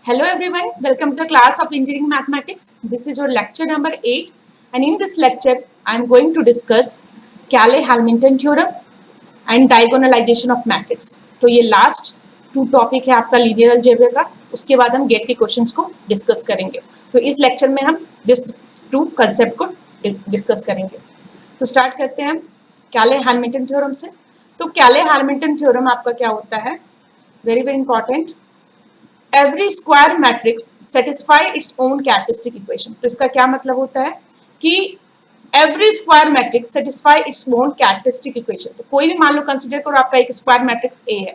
Hello everyone, welcome to the class of Engineering Mathematics. This is your lecture number 8 and in this lecture I am going to discuss Cayley-Hamilton theorem and diagonalization of matrix. तो ये last 2 topic है आपका linear algebra का, उसके बाद हम gate के questions को डिस्कस करेंगे. तो इस लेक्चर में हम दिस 2 कंसेप्ट को डिस्कस करेंगे. तो स्टार्ट करते हैं हम Cayley-Hamilton थ्योरम से. तो Cayley-Hamilton थ्योरम आपका क्या होता है, very very important. Every square matrix satisfy its own characteristic equation. तो इसका क्या मतलब होता है कि every square matrix satisfy its own characteristic equation. तो कोई भी मान लो कंसीडर करो आपका एक स्क्वायर मैट्रिक्स ए है,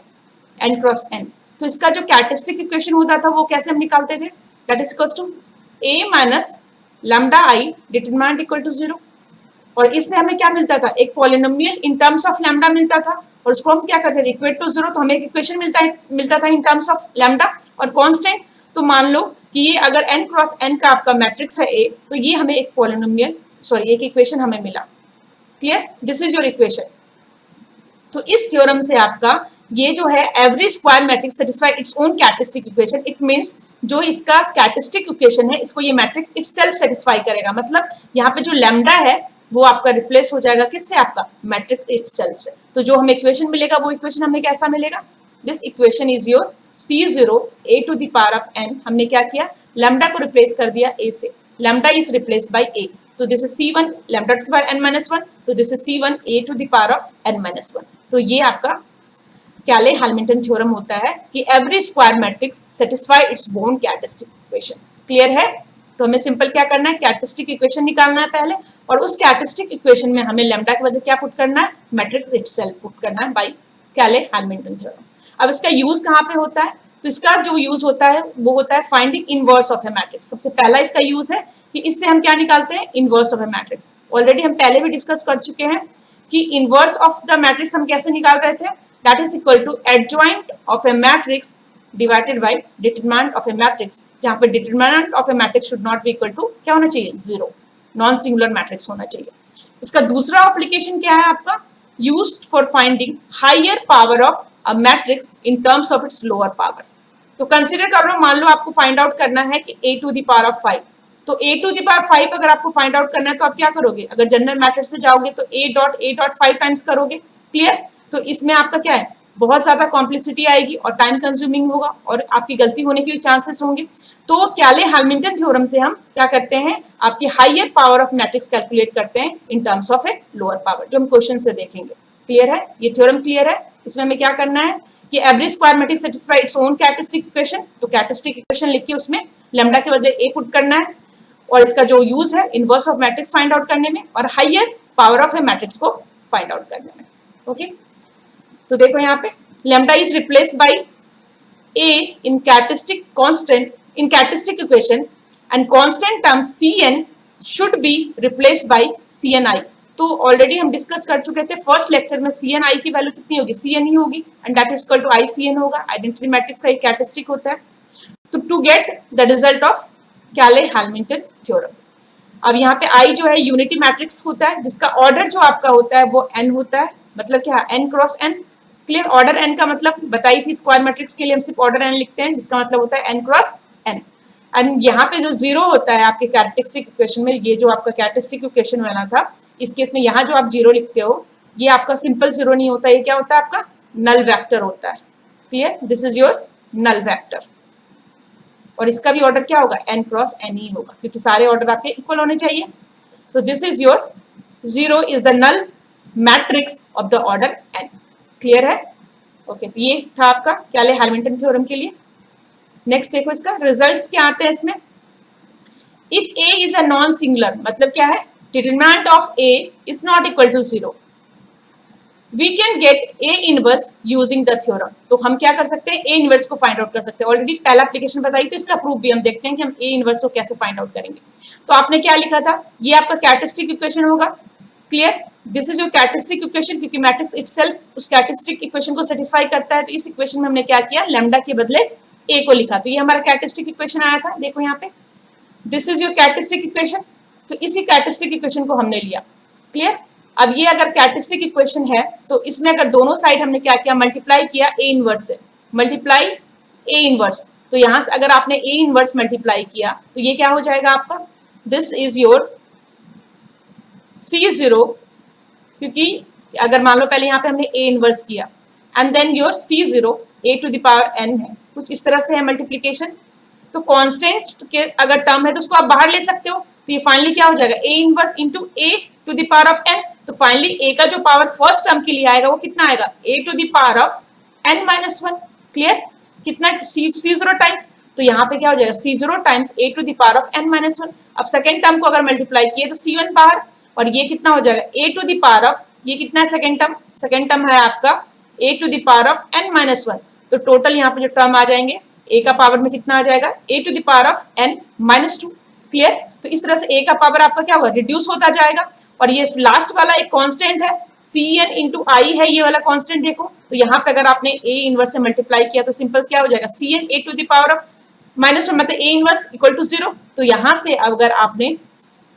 n क्रॉस n. तो इसका जो कैरेक्टरिस्टिक इक्वेशन होता था वो कैसे हम निकालते थे, that is equals to a minus lambda i determinant equal to 0. और इससे हमें क्या मिलता था, एक polynomial in terms of lambda मिलता था और उसको हम क्या करते थे, इक्वेट टू 0. तो हमें एक इक्वेशन मिलता था इन टर्म्स ऑफ लैम्डा और कांस्टेंट. तो मान लो कि ये अगर n क्रॉस n का आपका मैट्रिक्स है A, तो ये हमें एक पॉलिनोमियल एक इक्वेशन हमें मिला. Clear, this is your equation. तो इस थ्योरम से आपका ये जो है every square matrix satisfy its own characteristic equation. It means जो इसका कैरेक्टरिस्टिक इक्वेशन है इसको ये मैट्रिक्स इटसेल्फ सेटिस्फाई करेगा. मतलब यहाँ पे जो लैम्डा है वो आपका रिप्लेस हो जाएगा किससे, आपका मैट्रिक्स इटसेल्फ से. तो जो हमें इक्वेशन मिलेगा वो इक्वेशन हमें कैसा मिलेगा, this equation is your C0 a to the power of n. हमने क्या किया, लैम्डा को रिप्लेस कर दिया a से, lambda is replace by a. तो this is C1 lambda two the power n minus 1. तो this is C1 a to the power of n minus 1. तो ये आपका Cayley-Hamilton थ्योरम होता है कि every square matrix satisfy its own characteristic equation. Clear है. तो हमें सिंपल क्या करना है, कैरेक्टरिस्टिक इक्वेशन निकालना है पहले, और उस कैरेक्टरिस्टिक इक्वेशन में हमें लैम्डा के बदले क्या पुट करना है, मैट्रिक्स इटसेल्फ पुट करना है बाय Cayley-Hamilton थ्योरम. अब इसका यूज कहाँ पे होता है, तो इसका जो यूज होता है वो होता है finding inverse of A matrix. सबसे पहला इसका यूज है कि इससे हम क्या निकालते हैं, inverse of A matrix. Already हम पहले भी डिस्कस कर चुके हैं कि इनवर्स ऑफ द मैट्रिक्स हम कैसे निकाल रहे थे, that is equal to adjoint of A matrix divided by determinant of A matrix, जहां पे determinant of A matrix should not be equal to क्या होना चाहिए, 0. नॉन सिंगुलर मैट्रिक्स होना चाहिए. इसका दूसरा एप्लीकेशन क्या है आपका, used for finding higher power of a matrix in terms of its lower power. तो कंसीडर कर लो, मान लो आपको फाइंड आउट करना है कि a to the power of 5. तो a टू द पावर 5 अगर आपको फाइंड आउट करना है तो आप क्या करोगे, अगर जनरल मैट्रिक्स से जाओगे तो a.5 टाइम्स करोगे. क्लियर. तो इसमें आपका क्या है, बहुत ज्यादा कॉम्प्लेक्सिटी आएगी और टाइम कंज्यूमिंग होगा और आपकी गलती होने के भी चांसेस होंगे. तो Cayley-Hamilton थ्योरम से हम क्या करते हैं, आपकी higher power of matrix calculate करते हैं in terms of a lower power, जो हम क्वेश्चन से देखेंगे. क्लियर है, ये थ्योरम क्लियर है. इसमें हमें क्या करना है कि every square matrix satisfy its own characteristic equation. तो कैरेक्टरिस्टिक इक्वेशन लिख के उसमें लैम्डा के बजाय a पुट करना है, और इसका जो यूज है inverse of matrix find out करने में और higher power of A matrix को फाइंड आउट करने में. ओके. तो देखो यहाँ पे lambda is replace by a in characteristic constant in characteristic equation and constant term cn should be replace by cni. तो ऑलरेडी हम डिस्कस कर चुके थे फर्स्ट लेक्चर में, cni की वैल्यू कितनी होगी, cn ही होगी, and that is equal to ICN होगा. आइडेंटिटी मैट्रिक्स का एक कैरेक्टरिस्टिक होता है. तो to get the result of Cayley-Hamilton theorem, अब यहाँ पे I जो है यूनिटी मैट्रिक्स होता है जिसका ऑर्डर जो आपका होता है वो n होता है. मतलब क्या, n cross n. Clear. Order n का मतलब बताई थी, स्क्वायर मैट्रिक्स के लिए हम सिर्फ ऑर्डर n लिखते हैं जिसका मतलब होता है n क्रॉस n. एंड यहाँ पे जो 0 होता है आपके कैरेक्टरिस्टिक इक्वेशन में, ये जो आपका कैरेक्टरिस्टिक इक्वेशन वाला था, इस केस में यहाँ जो आप 0 लिखते हो ये आपका सिंपल 0 नहीं होता, ये क्या होता है, आपका नल वेक्टर होता है. Clear. This is your null vector, और इसका भी ऑर्डर क्या होगा, n क्रॉस n ही होगा, क्योंकि सारे ऑर्डर आपके इक्वल होने चाहिए. तो this is your 0 is the null matrix of the order n. Clear है. ओके. तो ये था आपका Cayley-Hamilton थ्योरम के लिए. नेक्स्ट देखो इसका रिजल्ट्स क्या आते हैं इसमें. If a is a non singular, मतलब क्या है, determinant of a is not equal to 0, we can get a inverse using the theorem. तो हम क्या कर सकते हैं, a इनवर्स को फाइंड आउट कर सकते हैं. ऑलरेडी पहला एप्लीकेशन बताई तो इसका प्रूफ भी हम देखते हैं कि हम a इनवर्स को कैसे फाइंड आउट करेंगे. तो आपने क्या लिखा था, ये आपका कैरेक्टरिस्टिक इक्वेशन होगा. Clear. This is your characteristic equation, क्योंकि मैट्रिक्स इटसेल्फ उस कैरेक्टरिस्टिक इक्वेशन को सेटिस्फाई करता है. तो इस इक्वेशन में हमने क्या किया, लैम्डा के बदले a को लिखा. तो ये हमारा कैरेक्टरिस्टिक इक्वेशन आया था. देखो यहाँ पे this is your characteristic equation. तो इसी कैरेक्टरिस्टिक इक्वेशन को हमने लिया. क्लियर. अब ये अगर कैरेक्टरिस्टिक इक्वेशन है तो इसमें अगर दोनों साइड हमने क्या किया, मल्टीप्लाई किया a इनवर्स से, मल्टीप्लाई a इनवर्स. तो यहां से अगर आपने ए इनवर्स मल्टीप्लाई किया तो ये क्या हो जाएगा आपका, दिस इज योर C0, क्योंकि अगर मान लो पहले यहाँ पे हमने ए इनवर्स किया and then your C0 a to the power n है, कुछ इस तरह से है मल्टीप्लीकेशन। तो कांस्टेंट के अगर टर्म है तो उसको आप बाहर ले सकते हो, तो ये फाइनली क्या हो जाएगा, a inverse into a to the power of n। तो फाइनली a का जो पावर फर्स्ट टर्म के लिए आएगा वो कितना आएगा, a to the power of n minus one. Clear, कितना C0 टाइम्स, तो यहाँ पे क्या हो जाएगा C0 times a to the power of n minus one. अब सेकेंड टर्म को अगर मल्टीप्लाई किए तो C1 बाहर, और ये कितना हो जाएगा a to the power of, ये कितना है सेकेंड टर्म है आपका a to the power of n minus one. तो टोटल यहाँ पे जो टर्म आ जाएंगे a का पावर में कितना आ जाएगा, a to the power of n minus two. Clear, तो इस तरह से a का पावर आपका क्या होगा, रिड्यूस होता जाएगा। और ये लास्ट वाला एक कांस्टेंट है Cn इंटू आई है, ये वाला कांस्टेंट देखो, तो यहाँ पे अगर आपने a इनवर्स से मल्टीप्लाई किया तो सिंपल क्या हो जाएगा, Cn a to the power of minus one, मतलब a इनवर्स इक्वल टू 0। तो यहाँ से अगर आपने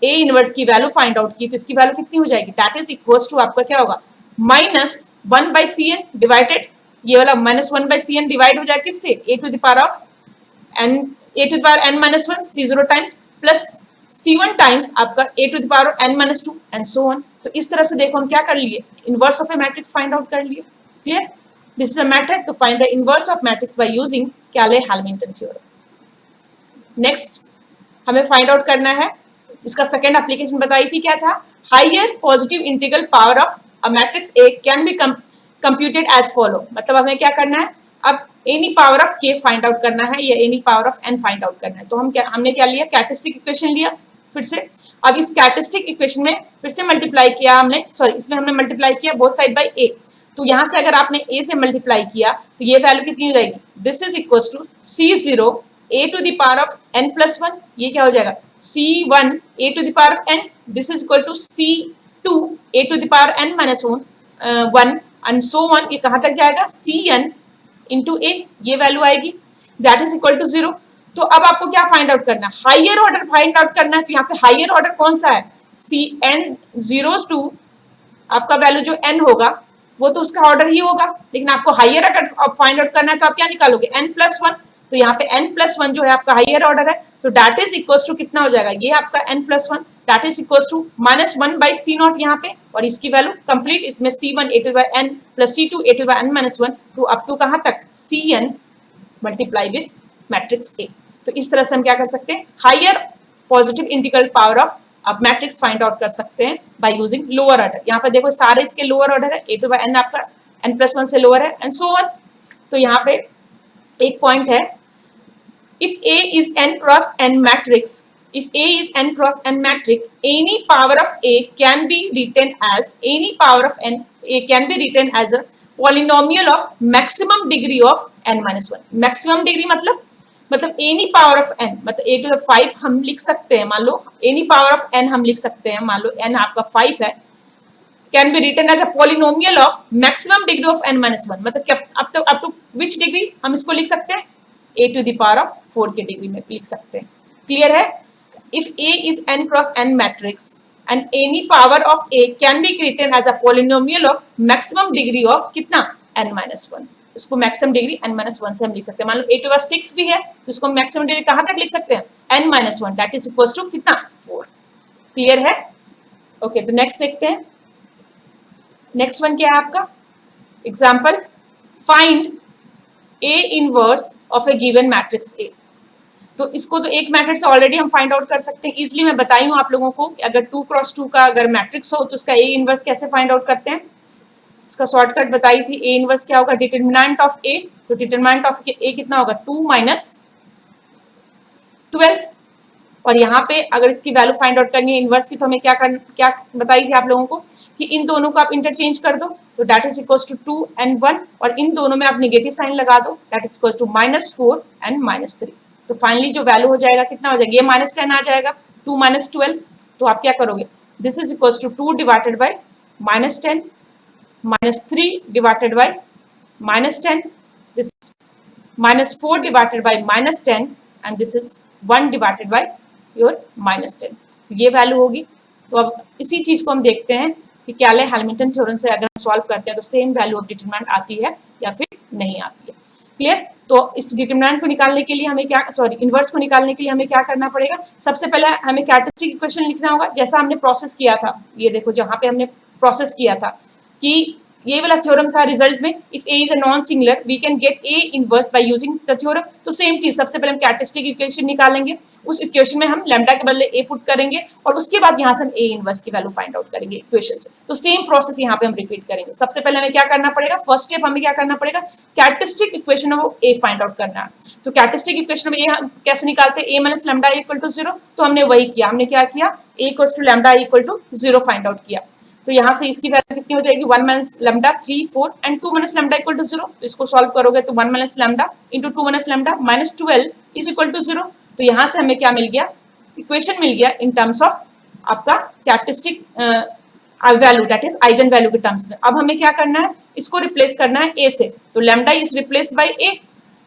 a इनवर्स की वैल्यू फाइंड आउट की तो इसकी वैल्यू कितनी हो जाएगी, दैट इज इक्वल टू आपका क्या होगा, minus one by Cn divided, ये वाला minus one by Cn divide हो जाएगा किससे, a to the power of n, a to the power n minus one C0 times plus C1 times आपका a to the power of n minus two and so on. तो इस तरह से देखो हम क्या कर लिए, inverse of A matrix find out कर लिए। Clear, this is a method to find the inverse of matrix by using Cayley Hamilton theorem. Next हमें फाइंड आउट करना है, इसका सेकेंड एप्लीकेशन बताई थी, क्या था, higher positive integral power of a matrix A can be computed as follow. मतलब हमें क्या करना है, अब any power of K find out करना है या any power of N find out करना है। तो हमने क्या लिया, कैरेक्टरिस्टिक इक्वेशन लिया फिर से। अब इस कैरेक्टरिस्टिक इक्वेशन में फिर से मल्टीप्लाई किया हमने, सॉरी इसमें हमने मल्टीप्लाई किया बोथ साइड बाय ए। तो यहां से अगर आपने a से मल्टीप्लाई किया तो ये वैल्यू कितनी हो जाएगी, this is equal to C0 a to the power of n plus one, ये क्या हो जाएगा C1 a to the power of n, this is equal to C2 a to the power n minus one and so one, ये कहां तक जाएगा Cn into a, ये value आएगी, दैट इज इक्वल टू 0। तो अब आपको क्या फाइंड आउट करना है, हाइयर ऑर्डर फाइंड आउट करना है। तो यहाँ पे हाइयर ऑर्डर कौन सा है, Cn02, आपका वैल्यू जो n होगा वो तो उसका ऑर्डर ही होगा, लेकिन आपको हाइयर अगर फाइंड आउट करना है तो आप क्या निकालोगे, n प्लस वन। तो यहाँ पे n प्लस वन जो है आपका हाइयर ऑर्डर है, तो दैट इज इक्वल टू कितना हो जाएगा, ये आपका n plus one, that is equal to minus one by C not यहाँ पे, और इसकी वैल्यू कंप्लीट इसमें C1 a to the n plus C2 a to the n minus one to up to कहाँ तक Cn multiply with matrix A। तो इस तरह से हम क्या कर सकते हैं, higher positive integral power of आप मैट्रिक्स फाइंड आउट कर सकते हैं बाय यूजिंग लोअर ऑर्डर। यहाँ पर देखो सारे इसके लोअर ऑर्डर है, a टू बाय n आपका n प्लस वन से लोअर है एंड सो ऑन। तो यहाँ पे एक पॉइंट है, if A is n cross n matrix, if A is n cross n matrix, any power of A can be written as any power of n, A can be written as a polynomial of maximum degree of n minus one. Maximum degree मतलब any power of n, मतलब a to the 5 हम लिख सकते हैं, मान लो any power of n हम लिख सकते हैं, मान लो n आपका 5 है, can be written as a polynomial of maximum degree of n minus one. मतलब अप टू विच डिग्री हम इसको लिख सकते हैं, a to the power of 4 की डिग्री में लिख सकते हैं। क्लियर है, if a is n cross n matrix and any power of a can be written as a polynomial of maximum degree of कितना n minus वन, उसको maximum degree n minus one से हम लिख सकते हैं। मान लो a to 6 भी है तो उसको मैक्सिमम डिग्री कहां तक लिख सकते हैं, n minus one, that is equal to कितना 4। क्लियर है, ओके। तो नेक्स्ट देखते हैं, नेक्स्ट वन क्या है आपका, example find A inverse of A given matrix A। तो इसको तो एक मैट्रिक्स ऑलरेडी हम फाइंड आउट कर सकते हैं इजिली, मैं बताई हूँ आप लोगों को कि अगर 2 क्रॉस 2 का अगर मैट्रिक्स हो तो उसका A इनवर्स कैसे फाइंड आउट करते हैं, इसका शॉर्टकट बताई थी। A इनवर्स क्या होगा, डिटरमिनेंट ऑफ A, तो डिटरमिनेंट ऑफ A कितना होगा 2 माइनस 12, और यहाँ पे अगर इसकी वैल्यू फाइंड आउट करनी है इनवर्स की तो हमें क्या बताई थी आप लोगों को कि इन दोनों को आप इंटरचेंज कर दो, तो that is equal to 2 and 1, और इन दोनों में आप नेगेटिव साइन लगा दो, that is equal to -4 and -3। तो फाइनली जो वैल्यू हो जाएगा कितना हो जाएगा, ये -10 आ जाएगा, 2 माइनस 12। तो आप क्या करोगे, this is equal to 2 divided by -10 -3 divided by -10, this -4 divided by -10 and this is 1 divided by your -10, ये वैल्यू होगी। तो अब इसी चीज को हम देखते हैं कि कैले-हैमिल्टन थ्योरम से अगर हम सॉल्व करते हैं तो सेम वैल्यू ऑफ डिटरमिनेंट आती है या फिर नहीं आती है। क्लियर। तो इस डिटरमिनेंट को निकालने के लिए हमें क्या, सॉरी इनवर्स को निकालने के लिए हमें क्या करना पड़ेगा, सबसे पहले हमें कैरेक्टरिस्टिक इक्वेशन लिखना होगा, जैसा हमने प्रोसेस किया था। ये देखो जहां पे हमने प्रोसेस किया था कि ये वाला थ्योरम था रिजल्ट में, if A is a non singular we can get a inverse by using the theorem. तो सेम चीज, सबसे पहले हम कैरेक्टरिस्टिक इक्वेशन निकालेंगे, उस इक्वेशन में हम लैम्डा के बदले ए पुट करेंगे और उसके बाद यहाँ से हम ए इनवर्स की वैल्यू फाइंड आउट करेंगे इक्वेशन से। तो सेम प्रोसेस यहाँ पे हम रिपीट करेंगे। सबसे पहले हमें क्या करना पड़ेगा, फर्स्ट स्टेप हमें क्या करना पड़ेगा, कैरेक्टरिस्टिक इक्वेशन है वो ए फाइंड आउट करना है। तो कैरेक्टरिस्टिक इक्वेशन में ए हम कैसे निकालते हैं, A minus lambda equal to 0। तो हमने वही किया, हमने क्या किया, A equal to lambda equal to 0 find out किया। तो यहाँ से इसकी वैल्यू कितनी हो जाएगी, 1 minus lambda 3 4 and 2 minus lambda equal to 0। तो इसको सॉल्व करोगे तो 1 minus lambda into 2 minus lambda minus 12 is equal to 0। तो यहाँ से हमें क्या मिल गया, इक्वेशन मिल गया इन टर्म्स ऑफ आपका characteristic value, that is eigen value के टर्म्स में। अब हमें क्या करना है, इसको रिप्लेस करना है ए से। तो लैम्डा इज रिप्लेस बाय ए,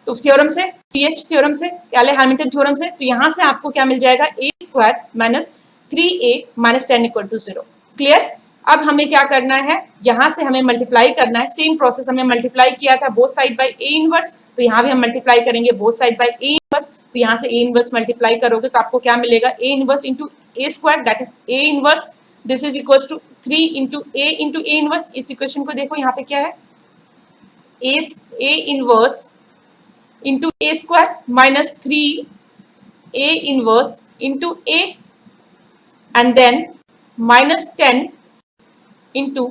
तो थ्योरम से, सीएच थ्योरम से, कैले हैमिल्टन थ्योरम से, तो यहाँ से आपको क्या मिल जाएगा, a square minus 3a minus 10 equal to 0। Clear. अब हमें क्या करना है, यहाँ से हमें मल्टीप्लाई करना है, सेम प्रोसेस हमने मल्टीप्लाई किया था both side by A inverse, तो यहाँ भी हम मल्टीप्लाई करेंगे both side by A inverse. तो यहाँ से ए इनवर्स मल्टीप्लाई करोगे तो आपको क्या मिलेगा, a inverse into a square that is a inverse, this is equal to 3 into A inverse. इस इक्वेशन को देखो यहाँ पे क्या है, a inverse into a square minus 3 a inverse into a and then minus 10 into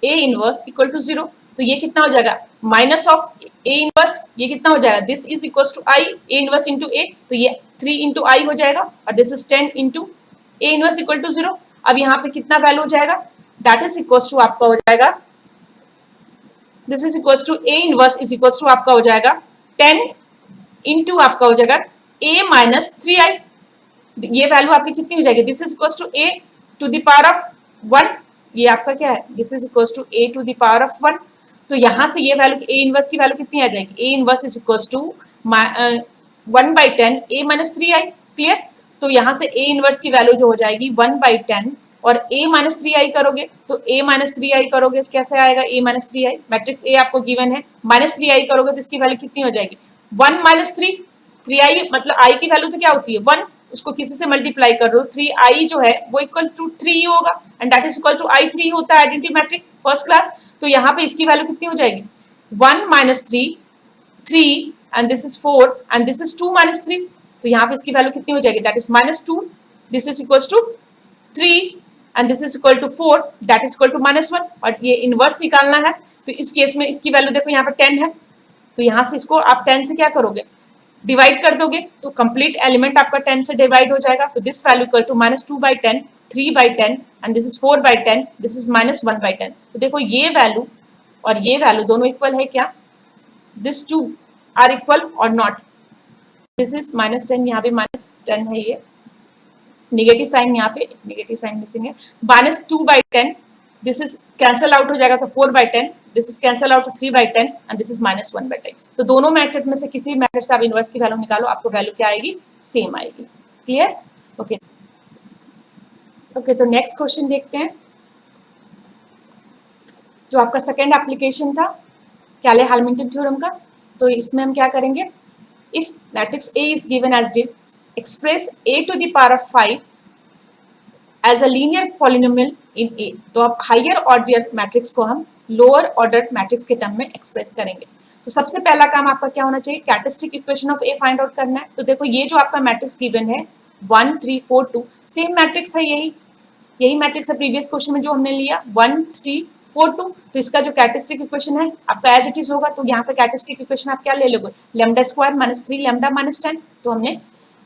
A inverse equal to 0। तो ये कितना हो जाएगा, माइनस ऑफ ए इनवर्स, ये कितना हो जाएगा, this is equal to I, A inverse into A, तो ये 3 इंटू आई हो जाएगा और this is 10 into A inverse equal to 0। अब यहाँ पे कितना वैल्यू हो जाएगा, दैट इज इक्वल टू आपका हो जाएगा, this is equal to a inverse is equal to आपका हो जाएगा 10 इंटू आपका हो जाएगा a माइनस 3i। ये वैल्यू आपकी कितनी हो जाएगी, this is equal to a to the power of 1, ये आपका क्या है, this is equal to a to the power of 1। तो यहाँ से ये वैल्यू a इनवर्स की वैल्यू कितनी आ जाएगी, a inverse is equal to 1/10 a minus 3i। Clear. तो यहाँ से a इनवर्स की वैल्यू जो हो जाएगी 1/10 और a माइनस 3i करोगे तो a माइनस 3i करोगे तो कैसे आएगा, a minus 3i, matrix a आपको गिवन है, माइनस 3i करोगे तो इसकी वैल्यू कितनी हो जाएगी, 1 माइनस 3i मतलब i की वैल्यू तो क्या होती है 1, उसको किसी से मल्टीप्लाई कर रहे हो, 3i जो है वो इक्वल टू 3 होगा and that is equal to i3 होता है आइडेंटिटी मैट्रिक्स फर्स्ट क्लास। तो यहाँ पे इसकी वैल्यू कितनी हो जाएगी, 1 minus 3 and this is 4 and this is 2 minus 3। तो यहाँ पे इसकी वैल्यू कितनी हो जाएगी, that is minus 2, this is equal to 3 and this is equal to 4 that is equal to minus 1। और ये इनवर्स निकालना है तो इस केस में इसकी वैल्यू देखो यहाँ पे 10 है, तो यहाँ से इसको आप 10 से क्या करोगे, डिवाइड कर दोगे तो कंप्लीट एलिमेंट आपका 10 से डिवाइड हो जाएगा। तो this value equal to minus 2/10, 3/10 and this is 4/10, this is minus 1/10। तो देखो ये वैल्यू और ये वैल्यू दोनों इक्वल है क्या, दिस टू आर इक्वल और नॉट, दिस इज माइनस 10, यहाँ पे माइनस 10 है, ये नेगेटिव साइन, यहाँ पे नेगेटिव साइन मिसिंग है, minus 2/10, this is cancel out हो जाएगा तो 4/10, दिस इज कैंसल आउट तो 3/10 एंड दिस इज माइनस 1/10। तो दोनों मेथड में से किसी मेथड से आप इनवर्स की वैल्यू निकालो, आपको वैल्यू क्या आएगी, सेम आएगी। क्लियर। ओके ओके, तो नेक्स्ट क्वेश्चन देखते हैं, जो आपका सेकेंड एप्लीकेशन था कैले हैमिल्टन थ्योरम का। तो इसमें हम क्या करेंगे, if matrix A is given as this, express a to the power of 5 as a linear polynomial in A। तो अब हायर ऑर्डर मैट्रिक्स को हम लोअर ऑर्डर मैट्रिक्स के टर्म में एक्सप्रेस करेंगे। तो सबसे पहला काम आपका क्या होना चाहिए, characteristic equation of A find out करना है। तो देखो ये जो आपका मैट्रिक्स गिवन है 1 3 4 2, सेम मैट्रिक्स है, यही मैट्रिक्स है प्रीवियस क्वेश्चन में जो हमने लिया 1 3 4 2। तो इसका जो कैरेक्टरिस्टिक इक्वेशन है आपका एज इट इज होगा। तो यहाँ पे कैरेक्टरिस्टिक इक्वेशन आप क्या ले लोगे, lambda square minus 3 lambda minus 10। तो हमने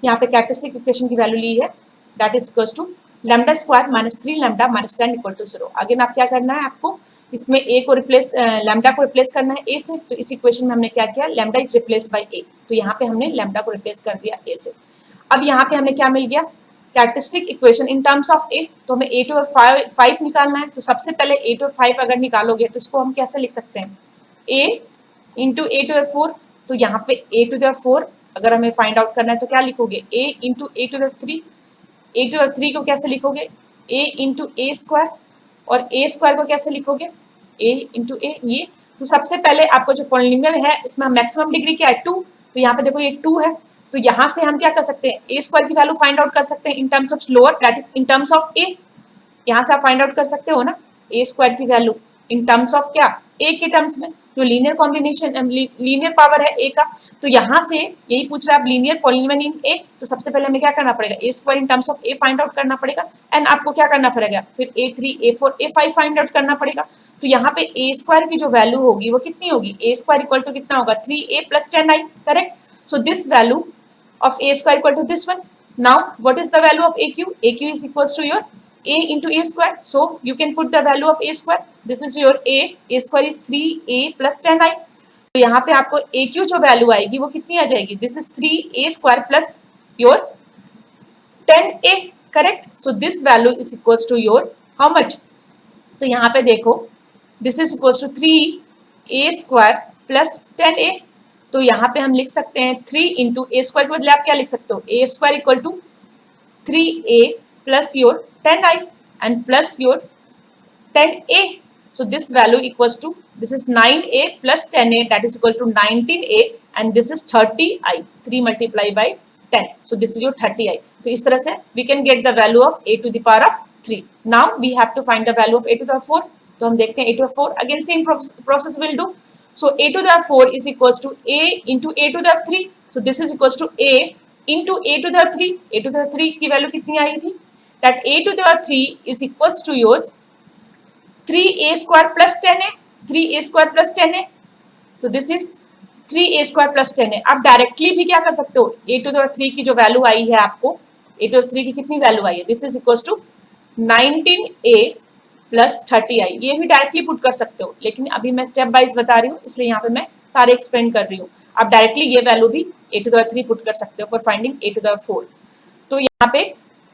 यहाँ पे कैरेक्टरिस्टिक इक्वेशन की वैल्यू ली है, that is equal to lambda square minus 3 lambda minus 10 equal to 0। Again आप क्या करना है, आपको इसमें a को रिप्लेस, लैम्डा को रिप्लेस करना है a से। तो इस इक्वेशन में हमने क्या किया, lambda is replace by a, तो यहाँ पे हमने लैम्डा को रिप्लेस कर दिया a से। अब यहाँ पे हमें क्या मिल गया, characteristic equation in terms of a। तो हमें a टू 5 निकालना है। तो सबसे पहले a टू 5 अगर निकालोगे तो इसको हम कैसे लिख सकते हैं, a इंटू a टू 4। तो यहाँ पे a टू 4 अगर हमें फाइंड आउट करना है तो क्या लिखोगे, a into a to 3। a to 3 को कैसे लिखोगे, a इंटू a स्क्वायर, और a स्क्वायर को कैसे लिखोगे, a इंटू a, ये। तो सबसे पहले आपको जो पॉलिनोमियल है इसमें मैक्सिमम डिग्री क्या है 2, तो यहाँ पे देखो ये 2 है, तो यहाँ से हम क्या कर सकते हैं ए स्क्वायर की वैल्यू फाइंड आउट कर सकते हैं in terms of lower, that is in terms of a. यहाँ से आप फाइंड आउट कर सकते हो ना ए स्क्वायर की वैल्यू इन टर्म्स ऑफ क्या, ए के टर्म्स में, जो लीनियर कॉम्बिनेशन लीनियर पावर है ए का। तो यहाँ से यही पूछ रहा है आप लीनियर पॉलिनोमियल इन ए, तो सबसे पहले हमें क्या करना पड़ेगा a square in terms of a find out करना पड़ेगा, एंड आपको क्या करना पड़ेगा फिर a3 a4 a5 find out करना पड़ेगा। तो यहाँ पे ए स्क्वायर की जो वैल्यू होगी वो कितनी होगी, ए स्क्वायर इक्वल टू कितना होगा 3a + 10i, correct. So this value of a square equal to this one. Now what is the value of aq? aq is equals to your a into a square, so you can put the value of a square. This is your a square is 3a + 10i. तो यहाँ पे आपको aq जो value आएगी वो कितनी आ जाएगी, this is 3a square plus your 10a, correct. So this value is equals to your how much, तो यहाँ पे देखो this is equals to 3a square plus 10a, तो यहाँ पे हम लिख सकते हैं 3 इंटू ए स्क्वायर के बदले आप क्या लिख सकते हो a square equal to 3a plus your 10i and plus your 10a, so this value equals to this is 9a plus 10a, that is equal to 19a, and this is 30i, 3 multiplied by 10, so this is your 30i. तो इस तरह से we can get the value of a to the power of 3. Now we have to find the value of a to the 4. तो हम देखते हैं a to the 4, again same process will do. So a to the 4 is equals to a into a to the 3. So this is equals to a into a to the 3. a to the 3 की value कितनी आई थी, that a to the 3 is equals to yours 3a square plus 10a, 3a square plus 10a, तो this is 3a square plus 10a। आप directly भी क्या कर सकते हो a to the 3 की जो वैल्यू आई है आपको, a to the 3 की कितनी वैल्यू आई है, this is equals to 19a plus 30i, ये भी डायरेक्टली पुट कर सकते हो, लेकिन अभी मैं स्टेप वाइज बता रही हूँ इसलिए यहाँ पे मैं सारे एक्सप्लेन कर रही हूँ। आप डायरेक्टली ये वैल्यू भी a to the 3 पुट कर सकते हो for finding a to the 4। तो यहाँ पे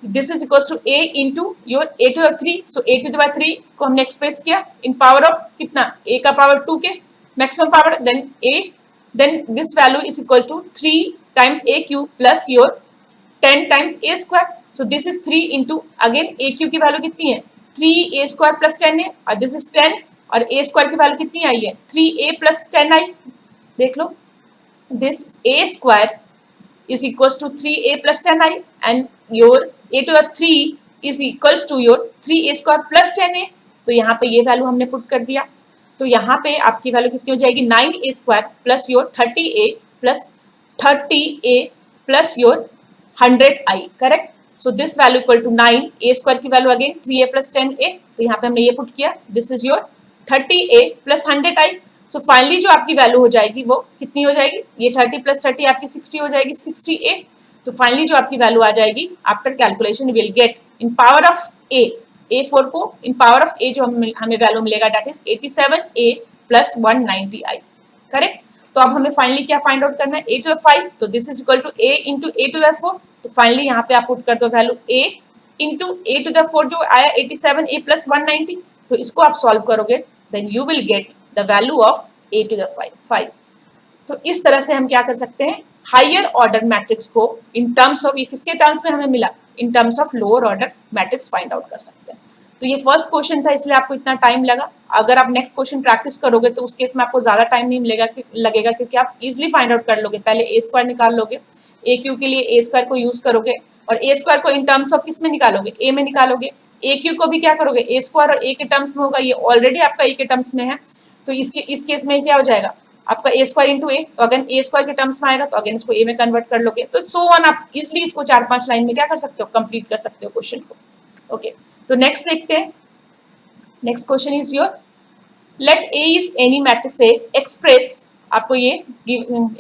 this is equals to a into your a to the 3, so a to the 3 को हमने एक्सप्रेस किया इन पावर ऑफ कितना a का पावर 2 के maximum power, then this value is equal to 3 times a cube plus your 10 times a square, so this is 3 into again a cube की value कितनी है 3a square plus 10a, और this is 10, और a square की value कितनी आई है 3a plus 10i, देख लो दिस a स्क्वायर is equals to 3a plus 10i and your a to the 3 is equals to your 3a square plus 10a। तो यहाँ पे ये वैल्यू हमने पुट कर दिया, तो यहाँ पे आपकी वैल्यू कितनी हो जाएगी 9a square plus your 30a plus 30a plus your 100i, correct. So this value equal to 9a square की value again 3a plus 10a, तो यहाँ पे हमने ये पुट किया, this is your 30a plus 100i। तो फाइनली जो आपकी वैल्यू हो जाएगी वो कितनी हो जाएगी, ये 30 प्लस 30 आपकी 60 हो जाएगी, 60a। तो फाइनली जो आपकी वैल्यू आ जाएगी after calculation will get in power of a4 को इन पावर ऑफ a जो हमें वैल्यू मिलेगा that is 87a plus 190i, correct. तो अब हमें फाइनली क्या फाइंड आउट करना है a to the 5, तो this is equal to a into a to the 4। तो फाइनली यहाँ पे आप पुट कर दो value a into a to the 4 जो आया 87a प्लस 190, तो इसको आप सॉल्व करोगे then you will get the value of a to the 5। तो इस तरह से हम क्या कर सकते हैं हायर ऑर्डर मैट्रिक्स को इन टर्म्स ऑफ, ये किसके टर्म्स में हमें मिला, इन terms of lower order matrix find out कर सकते हैं। तो ये फर्स्ट क्वेश्चन था इसलिए आपको इतना टाइम लगा, अगर आप नेक्स्ट क्वेश्चन प्रैक्टिस करोगे तो उस केस में आपको ज्यादा टाइम नहीं लगेगा क्योंकि आप इजिली फाइंड आउट कर लोगे, पहले a स्क्वायर निकाल लोगे, a क्यू के लिए a स्क्वायर को यूज करोगे और a स्क्वायर को इन टर्म्स ऑफ किस में निकालोगे a में निकालोगे, a क्यू को भी क्या करोगे a स्क्वायर और a के टर्म्स में होगा, ये ऑलरेडी आपका a के टर्म्स में है, तो इस केस में क्या हो जाएगा आपका a स्क्वायर इंटू a, तो अगेन a स्क्वायर के टर्म्स में आएगा तो अगेन इसको a में कन्वर्ट कर लोगे, तो सो ऑन आप इजिली इसको 4-5 लाइन में क्या कर सकते हो कंप्लीट कर सकते हो क्वेश्चन को। ओके, तो नेक्स्ट देखते हैं, next question is your let a is any matrix a express, आपको ये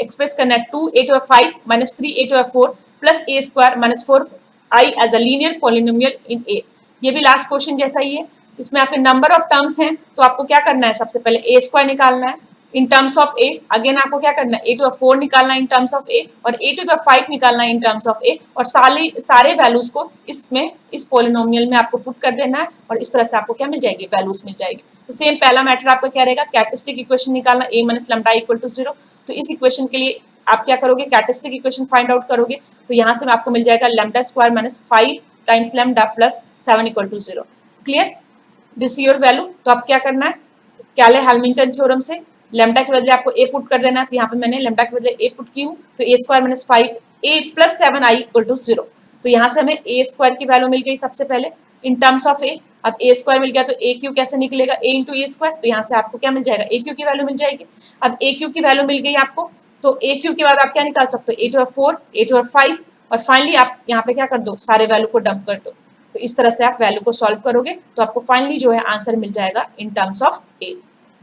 एक्सप्रेस करना है 2a to the 5 minus 3a to the 4 plus a square minus 4i as a linear polynomial in a। ये भी last question जैसा ही है, इसमें आपके नंबर ऑफ टर्म्स हैं, तो आपको क्या करना है सबसे पहले a स्क्वायर निकालना है इन टर्म्स ऑफ a, अगेन आपको क्या करना है a to the 4 निकालना है इन टर्म्स ऑफ a और a to the 5 निकालना है इन टर्म्स ऑफ a, और सारे वैल्यूज को इसमें इस पॉलिनोमियल में आपको पुट कर देना है और इस तरह से आपको क्या मिल जाएगी वैल्यूज मिल जाएगी। तो सेम पहला मैटर आपको क्या रहेगा कैरेक्टरिस्टिक इक्वेशन निकालना a minus lambda equal to 0। तो इस इक्वेशन के लिए आप क्या करोगे कैरेक्टरिस्टिक इक्वेशन फाइंड आउट करोगे, तो यहाँ से आपको मिल जाएगा lambda square minus 5 times lambda plus 7 equal to 0। Clear, this your value. तो अब क्या करना है कैले हैमिल्टन थ्योरम से लेमडा के बदले आपको ए पुट कर देना है, तो यहाँ पे मैंने लेमडा के बदले ए पुट की हूँ, तो a square minus 5a plus 7i equal to 0। तो यहाँ से हमें ए स्क्वायर की वैल्यू मिल गई सबसे पहले इन टर्म्स ऑफ ए। अब ए स्क्वायर मिल गया तो ए क्यू कैसे निकलेगा, ए इंटू ए स्क्वायर, तो यहाँ से आपको क्या मिल जाएगा, ए क्यू की वैल्यू मिल जाएगी। अब ए क्यू की वैल्यू मिल गई आपको, तो ए क्यू के बाद आप क्या निकाल सकते हो, ए टू 4, ए टू 5, और फाइनली आप यहाँ पे क्या कर दो, सारे वैल्यू को डंप कर दो। तो इस तरह से आप वैल्यू को सॉल्व करोगे तो आपको फाइनली जो है आंसर मिल जाएगा इन टर्म्स ऑफ ए।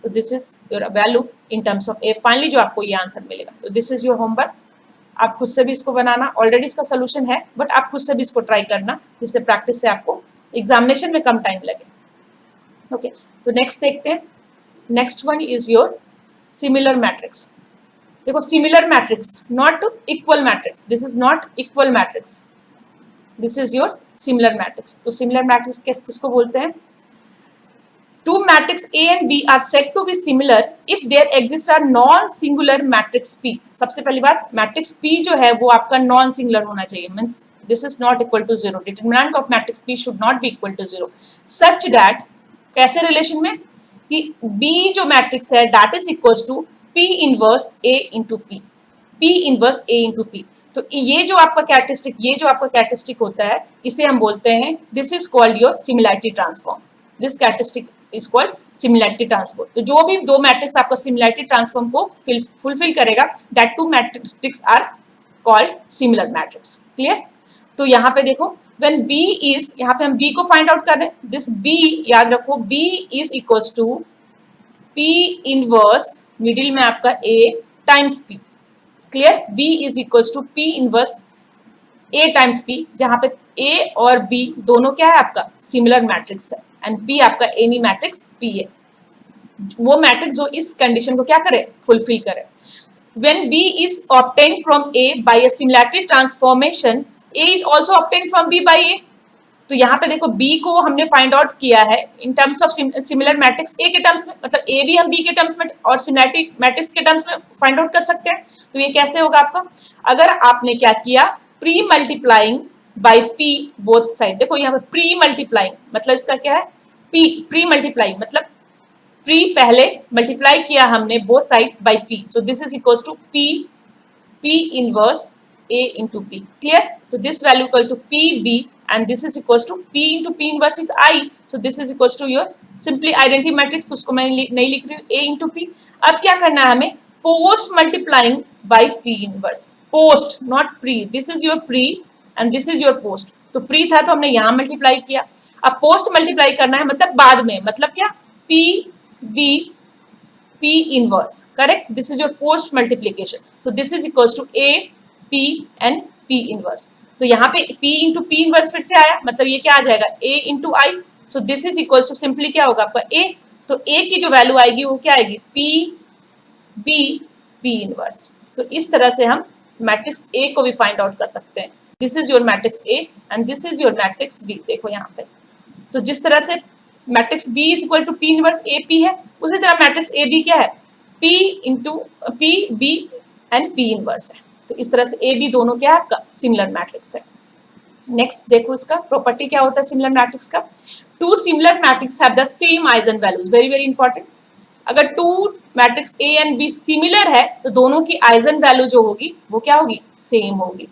तो this is your value in terms of A, finally जो आपको ये आंसर मिलेगा। तो दिस इज योर होमवर्क, आप खुद से भी इसको बनाना, ऑलरेडी इसका सोल्यूशन है बट आप खुद से भी इसको ट्राई करना, जिससे प्रैक्टिस से आपको एग्जामिनेशन में कम टाइम लगे। ओके, तो नेक्स्ट देखते हैं। Next one is your similar matrix. देखो similar matrix, not equal matrix, this is not equal matrix, this is your similar matrix. तो सिमिलर मैट्रिक्स किसको बोलते हैं, two matrix A and B are said to be similar if there exists a non-singular matrix P। सबसे पहली बात, matrix P जो है वो आपका नॉन सिंगुलर होना चाहिए, means this is not equal to 0, determinant of matrix P should not be equal to 0 such that, कैसे रिलेशन में कि B जो मैट्रिक्स है that is equal to P inverse A into P, P inverse A into P। तो ये जो आपका characteristic होता है इसे हम बोलते हैं, this is called your similarity transform, this characteristic is called similarity transform. तो जो भी दो मैट्रिक्स आपका सिमिलैरिटी ट्रांसफॉर्म को फुलफिल करेगा, that two matrix are called similar matrix. Clear? तो यहाँ पे देखो, व्हेन B इज, यहाँ पे हम B को फाइंड आउट कर रहे हैं, दिस B याद रखो, B is equals to P inverse middle में आपका A times P। Clear? B is equals to P inverse A times P, जहां पे A और B दोनों क्या है आपका सिमिलर मैट्रिक्स है, एंड P आपका एनी मैट्रिक्स P है, वो मैट्रिक्स जो इस कंडीशन को क्या करे, फुलफिल करे। When B is obtained from A by a similarity transformation, A is also obtained from B by A। तो यहाँ पे देखो B को हमने फाइंड आउट किया है इन terms of similar matrix A के टर्म्स में, मतलब A भी हम B के टर्म्स में और सिमिलरिटी मैट्रिक्स के टर्म्स में फाइंड आउट कर सकते हैं। तो ये कैसे होगा आपका, अगर आपने क्या किया, pre multiplying by P both side. देखो यहाँ पे प्री मल्टीप्लाइंग मतलब इसका क्या है, P प्री मल्टीप्लाइंग मतलब प्री पहले मल्टीप्लाई किया हमने both side by P, so this is equal to P inverse A into P। Clear? तो this value equal to PB and this is equals to P into P inverse is I, so this is equals to your simply identity matrix। तो उसको मैं नहीं लिख रही हूँ, A into P। अब क्या करना है हमें, post multiplying by P inverse, post not pre, this is your pre and this is your post। तो pre था तो हमने यहाँ मल्टीप्लाई किया, अब पोस्ट मल्टीप्लाई करना है मतलब बाद में, मतलब क्या, P B P inverse, correct, this is your post multiplication. तो this is equals to A P and P inverse. तो यहाँ पे P इंटू P इनवर्स फिर से आया, मतलब ये क्या आ जाएगा, A into I। So this is equals to simply क्या होगा आपका A, तो A की जो वैल्यू आएगी वो क्या आएगी, P B P इनवर्स। तो इस तरह से हम मैट्रिक्स A को भी फाइंड आउट कर सकते हैं। This is your matrix A and this is your matrix B। देखो यहाँ पे, तो जिस तरह से matrix B is equal to P inverse A P है, उसी तरह मैट्रिक्स A B क्या है, P into P B and P inverse है। तो इस तरह से A B दोनों क्या है आपका सिमिलर मैट्रिक्स है। नेक्स्ट देखो इसका प्रॉपर्टी क्या होता है सिमिलर मैट्रिक्स का, two similar matrix have the same eigen values, very very important. अगर two matrix A and B similar है तो दोनों की आइजन वैल्यू जो होगी वो क्या होगी, सेम होगी,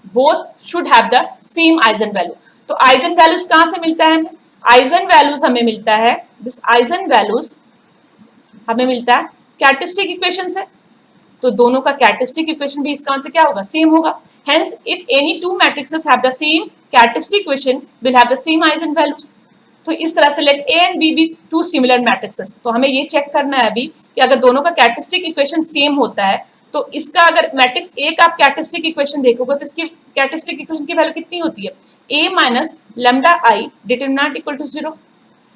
both should have the same eigen value. तो आइजन वैल्यूज कहाँ से मिलता है हमें, आइजन वैल्यूज हमें मिलता है, दिस आइजन वैल्यूज हमें मिलता है कैरेक्टरिस्टिक इक्वेशन से। तो दोनों का कैरेक्टरिस्टिक इक्वेशन भी इसका आंसर क्या होगा, सेम होगा। Hence if any two matrices have the same characteristic equation will have the same eigen values. तो इस तरह से let A and B be two similar matrices. तो हमें ये चेक करना है अभी कि अगर दोनों का कैरेक्टरिस्टिक इक्वेशन सेम होता है तो इसका अगर मैट्रिक्स A का आप कैरेक्टरिस्टिक इक्वेशन देखोगे तो इसकी कैरेक्टरिस्टिक इक्वेशन की वैल्यू कितनी होती है, A minus lambda I determinant equal to 0,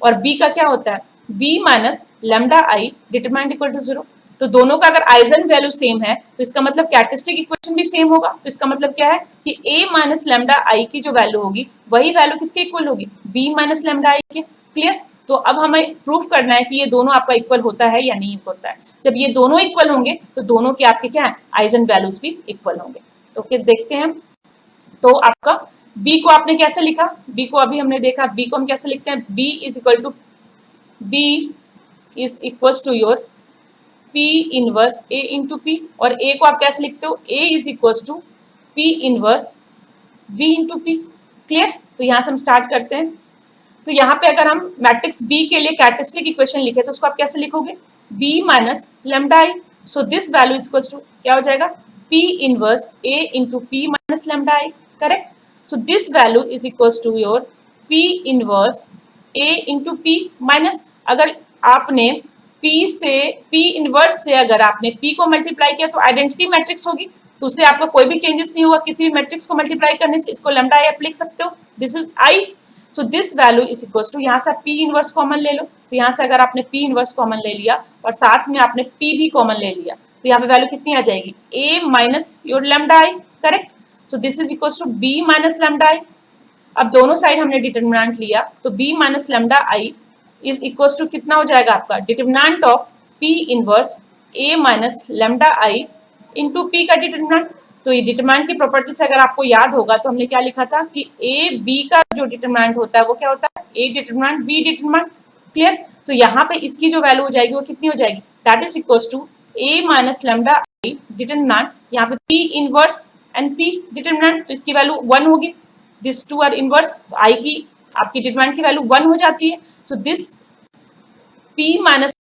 और B का क्या होता है, B minus lambda I determinant equal to 0। तो दोनों का अगर आइजन वैल्यू सेम है तो इसका मतलब कैरेक्टरिस्टिक इक्वेशन भी सेम होगा। तो इसका मतलब क्या है कि A माइनस लेमडा आई की जो वैल्यू होगी वही वैल्यू किसके इक्वल होगी, B माइनस लेमडा आई के। क्लियर? तो अब हमें प्रूफ करना है कि ये दोनों आपका इक्वल होता है या नहीं होता है। जब ये दोनों इक्वल होंगे तो दोनों के आपके क्या है, आइजन वैल्यूज भी इक्वल होंगे। तो क्या देखते हैं, तो आपका B को आपने कैसे लिखा, B को अभी हमने देखा, B को हम कैसे लिखते हैं, B is equal to your P inverse A into P, और A को आप कैसे लिखते हो, A is equal to P inverse B into P. Clear? तो यहाँ से हम स्टार्ट करते हैं। तो यहाँ पे अगर हम मैट्रिक्स B के लिए कैरेक्टरिस्टिक इक्वेशन लिखे तो उसको आप कैसे लिखोगे, B minus lambda I. So this value is equal to क्या हो जाएगा, P inverse A into P minus lambda I. Correct? So this value is equal to your P inverse A into P minus, अगर आपने P inverse से अगर आपने P को multiply किया तो आइडेंटिटी मैट्रिक्स होगी, तो उससे आपका कोई भी चेंजेस नहीं हुआ किसी भी मैट्रिक्स को मल्टीप्लाई करने से। इसको लेमडा आई आप लिख सकते हो, this is I. So this value is equal to, यहाँ से आप P इनवर्स कॉमन ले लो, तो यहाँ से अगर आपने P इनवर्स कॉमन ले लिया और साथ में आपने P भी कॉमन ले लिया तो यहाँ पे वैल्यू कितनी आ जाएगी, A minus your lambda I. Correct? So this is equal to B minus lambda I. अब दोनों साइड हमने डिटर्मिनेंट लिया तो B minus lambda I is equal to कितना हो जाएगा आपका, determinant of P inverse A minus lambda I into P का डिटर्मिनेंट। तो ये डिटरमिनेंट की प्रॉपर्टी से अगर आपको याद होगा तो हमने क्या लिखा था कि ए बी का जो डिटरमिनेंट होता है वो क्या होता है, ए डिटरमिनेंट बी डिटरमिनेंट। क्लियर? तो यहाँ पे इसकी जो वैल्यू हो जाएगी वो कितनी हो जाएगी, that is equal to A minus lambda I determinant, यहाँ पे P inverse and P determinant, तो इसकी वैल्यू 1 होगी। दिस टू आर इनवर्स, तो आई की आपकी डिटरमिनेंट की वैल्यू 1 हो जाती है। So this P minus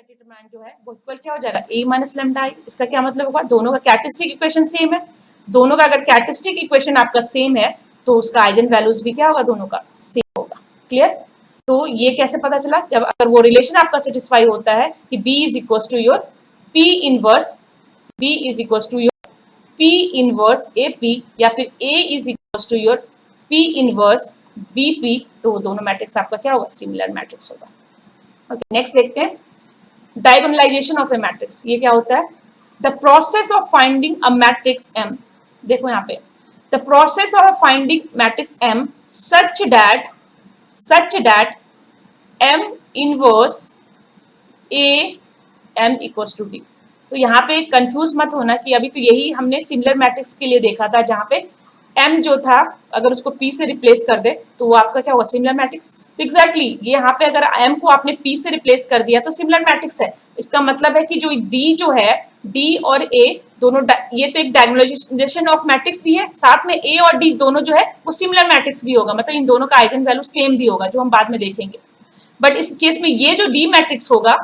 determinant जो है वो इक्वल क्या हो जाएगा, A माइनस लेमडा आई। इसका क्या मतलब होगा, दोनों का कैरेक्टरिस्टिक इक्वेशन सेम है। दोनों का अगर कैरेक्टरिस्टिक इक्वेशन आपका सेम है तो उसका आइजन वैल्यूज भी क्या होगा, दोनों का सेम होगा। क्लियर? तो ये कैसे पता चला, जब अगर वो रिलेशन आपका सेटिस्फाई होता है कि B is equal to your P inverse, B is equal to your P inverse AP, या फिर A is equal to your P inverse BP, तो दोनों मैट्रिक्स आपका क्या होगा, सिमिलर मैट्रिक्स होगा। ओके, नेक्स्ट देखते हैं डायगोनलाइजेशन ऑफ ए मैट्रिक्स। ये क्या होता है, the process of finding a matrix M। देखो यहाँ पे, the process of finding matrix M such that M inverse A M equals to D। तो यहाँ पे कंफ्यूज मत होना कि अभी तो यही हमने सिमिलर मैट्रिक्स के लिए देखा था, जहाँ पे M जो था अगर उसको P से रिप्लेस कर दे तो वो आपका क्या होगा, सिमिलर मैट्रिक्स। तो एग्जैक्टली ये यहाँ पे अगर M को आपने P से रिप्लेस कर दिया तो सिमिलर मैट्रिक्स है। इसका मतलब है कि जो D जो है, D और A दोनों, ये तो एक डायगोनलाइजेशन ऑफ मैट्रिक्स भी है, साथ में A और D दोनों जो है वो सिमिलर मैट्रिक्स भी होगा, मतलब इन दोनों का आइजन वैल्यू सेम भी होगा, जो हम बाद में देखेंगे। बट इस केस में ये जो D मैट्रिक्स होगा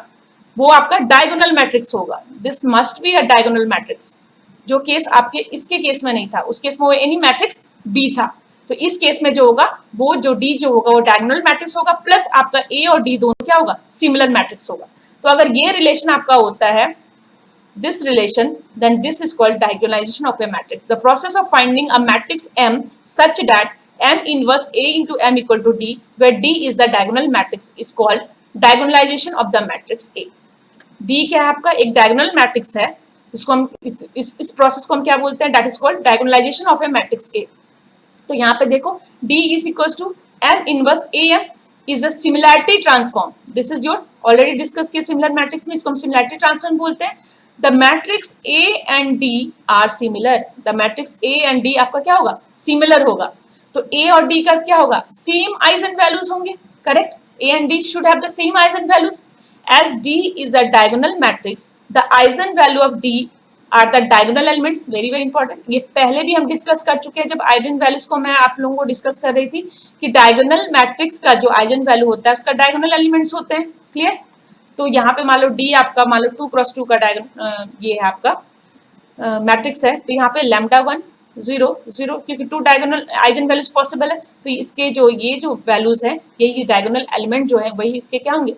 वो आपका डायगोनल मैट्रिक्स होगा। This must be a diagonal matrix, जो केस आपके इसके केस में नहीं था, उस केस में वो एनी मैट्रिक्स B था। तो इस केस में जो होगा वो जो D जो होगा वो डायगोनल मैट्रिक्स होगा, प्लस आपका A और D दोनों क्या होगा, सिमिलर मैट्रिक्स होगा। तो अगर ये रिलेशन आपका होता है, this relation, then this is called diagonalization of a matrix. The process of finding a matrix M such that M inverse A into M equal to D, where D is the diagonal matrix, is called diagonalization of the matrix A. D क्या है आपका, एक diagonal matrix है, इसको हम इस process को हम क्या बोलते हैं, that is called diagonalisation of A matrix A. तो यहाँ पे देखो D is equal to M inverse A M is a similarity transform. This is your already discuss किया सिमिलर मैट्रिक्स में, इसको हम सिमिलैरिटी ट्रांसफॉर्म बोलते हैं। The matrix A and D are similar, the matrix A and D आपका क्या होगा, similar होगा। तो A और D का क्या होगा, सेम आइजन वैल्यूज होंगे। Correct? A and D should have the same eigen values. As D is a diagonal matrix, the eigenvalue of D are the diagonal elements. Very important. ये पहले भी हम discuss कर चुके हैं जब आइगन वैल्यूज को मैं आप लोगों को डिस्कस कर रही थी कि डायगोनल मैट्रिक्स का जो आइगन वैल्यू होता है उसका डायगोनल एलिमेंट्स होते हैं। क्लियर? तो यहाँ पे मान लो D आपका मान लो 2 क्रॉस 2 का डायगोनल ये है आपका मैट्रिक्स है, तो यहाँ पे लैम्डा 1 0 0, क्योंकि 2 डायगोनल आइगन वैल्यूज पॉसिबल है, तो इसके जो ये जो वैल्यूज है, ये डायगोनल एलिमेंट जो है वही इसके क्या होंगे,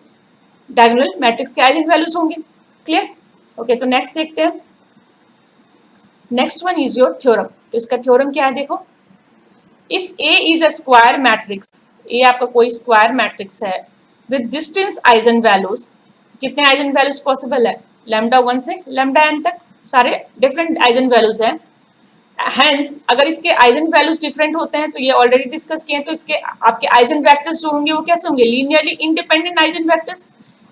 डायगोनल मैट्रिक्स के आइगन वैल्यूज होंगे। क्लियर? ओके, तो नेक्स्ट देखते हैं। Next one is your theorem. तो इसका थ्योरम क्या है, देखो, if A is a square matrix, A आपका कोई स्क्वायर मैट्रिक्स है विद डिस्टेंस आइगन वैल्यूज, कितने आइगन वैल्यूज पॉसिबल है, लैम्डा 1 से लैम्डा n तक सारे डिफरेंट आइगन वैल्यूज हैं। हेंस अगर इसके आइगन वैल्यूज डिफरेंट होते हैं तो ये ऑलरेडी डिस्कस किए हैं, तो इसके आपके आइगन वेक्टर्स जो होंगे वो कैसे होंगे, linearly independent eigen vectors.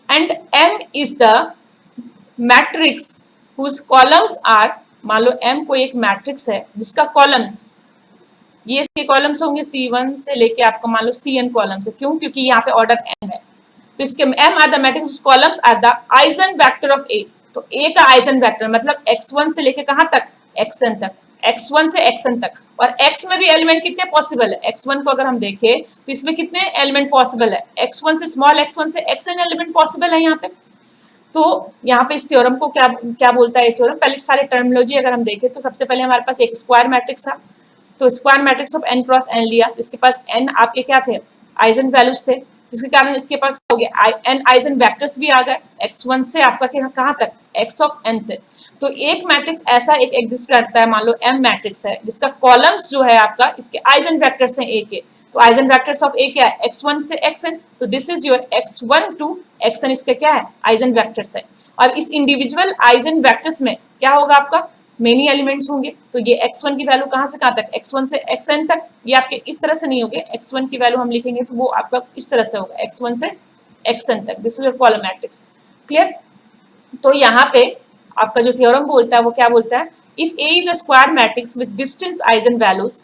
And M is the matrix whose columns are, मान लो M कोई एक मैट्रिक्स है जिसका कॉलम्स, ये इसके कॉलम्स होंगे C1 से लेके आपका मान लो Cn कॉलम्स है। क्यों? क्योंकि यहाँ पे ऑर्डर n है, तो इसके M are the matrix columns are the eigen vector of A। तो ए का आइजन वेक्टर मतलब x1 से लेके कहां तक, xn तक, x1 से xn तक। और x में भी एलिमेंट कितने पॉसिबल है, x1 को अगर हम देखें तो इसमें कितने एलिमेंट पॉसिबल है, x1 से स्मॉल x1 से xn एलिमेंट पॉसिबल है यहाँ पे। तो यहाँ पे इस थ्योरम को क्या क्या बोलता है थ्योरम, पहले सारे टर्मिनोलॉजी अगर हम देखें तो सबसे पहले हमारे पास एक स्क्वायर मैट्रिक्स था, तो square matrix of n cross n लिया, इसके पास n आपके क्या थे, आइजन वैल्यूज थे, जिसके कारण इसके पास हो गया n आइजन वेक्टर्स भी आ गए, x1 से आपका कहाँ तक, x ऑफ n थे। तो एक मैट्रिक्स ऐसा एक एग्जिस्ट करता है, मान लो m मैट्रिक्स है जिसका कॉलम्स जो है आपका इसके आइजन वेक्टर्स हैं a के, तो आइजन वेक्टर्स ऑफ a क्या है, x1 से xn, तो this is your x1 to xn, इसका क्या है, आइजन वेक्टर्स है। और इस इंडिविजुअल आइजन वेक्टर्स में क्या होगा आपका, मेनी एलिमेंट्स होंगे, तो ये x1 की वैल्यू कहां से कहां तक, x1 से xn तक, ये आपके इस तरह से नहीं होंगे, x1 की वैल्यू हम लिखेंगे तो वो आपका इस तरह से होगा, x1 से xn तक, this is your column matrix, clear. तो यहाँ पे आपका जो थ्योरम बोलता है वो क्या बोलता है, if A is a square matrix with distance eigen values,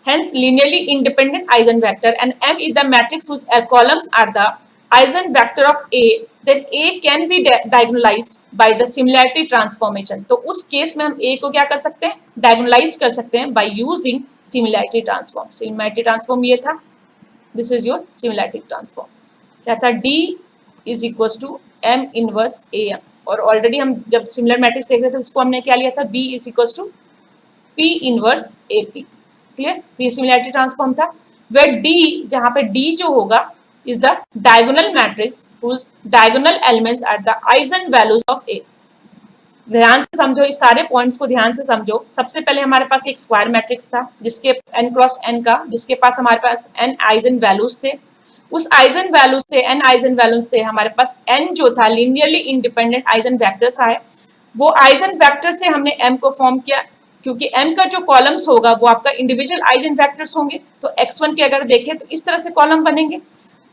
hence linearly independent eigenvector, and M is the matrix whose columns are the eigenvector of A, then A can be diagonalized by the similarity transformation। तो उस case में हम A को क्या कर सकते हैं, डायगोनलाइज कर सकते हैं by using similarity transform। similarity transform ये था, this is your similarity transform, क्या था, D is equals to M inverse AM, और ऑलरेडी हम जब सिमिलर मैट्रिक्स देख रहे थे उसको हमने क्या लिया था, B is equals to P inverse AP, clear. तो ये सिमिलैरिटी ट्रांसफॉर्म था, वेयर डी, जहां पे डी जो होगा is the diagonal matrix whose diagonal elements are the eigen values of A. ध्यान से समझो, इस सारे पॉइंट्स को ध्यान से समझो। सबसे पहले हमारे पास एक स्क्वायर मैट्रिक्स था जिसके n क्रॉस n का, जिसके पास हमारे पास n आइजन वैल्यूज थे, उस आइजन वैल्यूज से n आइजन वैल्यूज से हमारे पास n जो था लीनियरली इंडिपेंडेंट आइजन वेक्टर्स आए, वो आइजन वेक्टर से हमने m को फॉर्म किया, क्योंकि m का जो कॉलम्स होगा वो आपका इंडिविजुअल आइजन वेक्टर्स होंगे, तो x1 के अगर देखें तो इस तरह से कॉलम बनेंगे।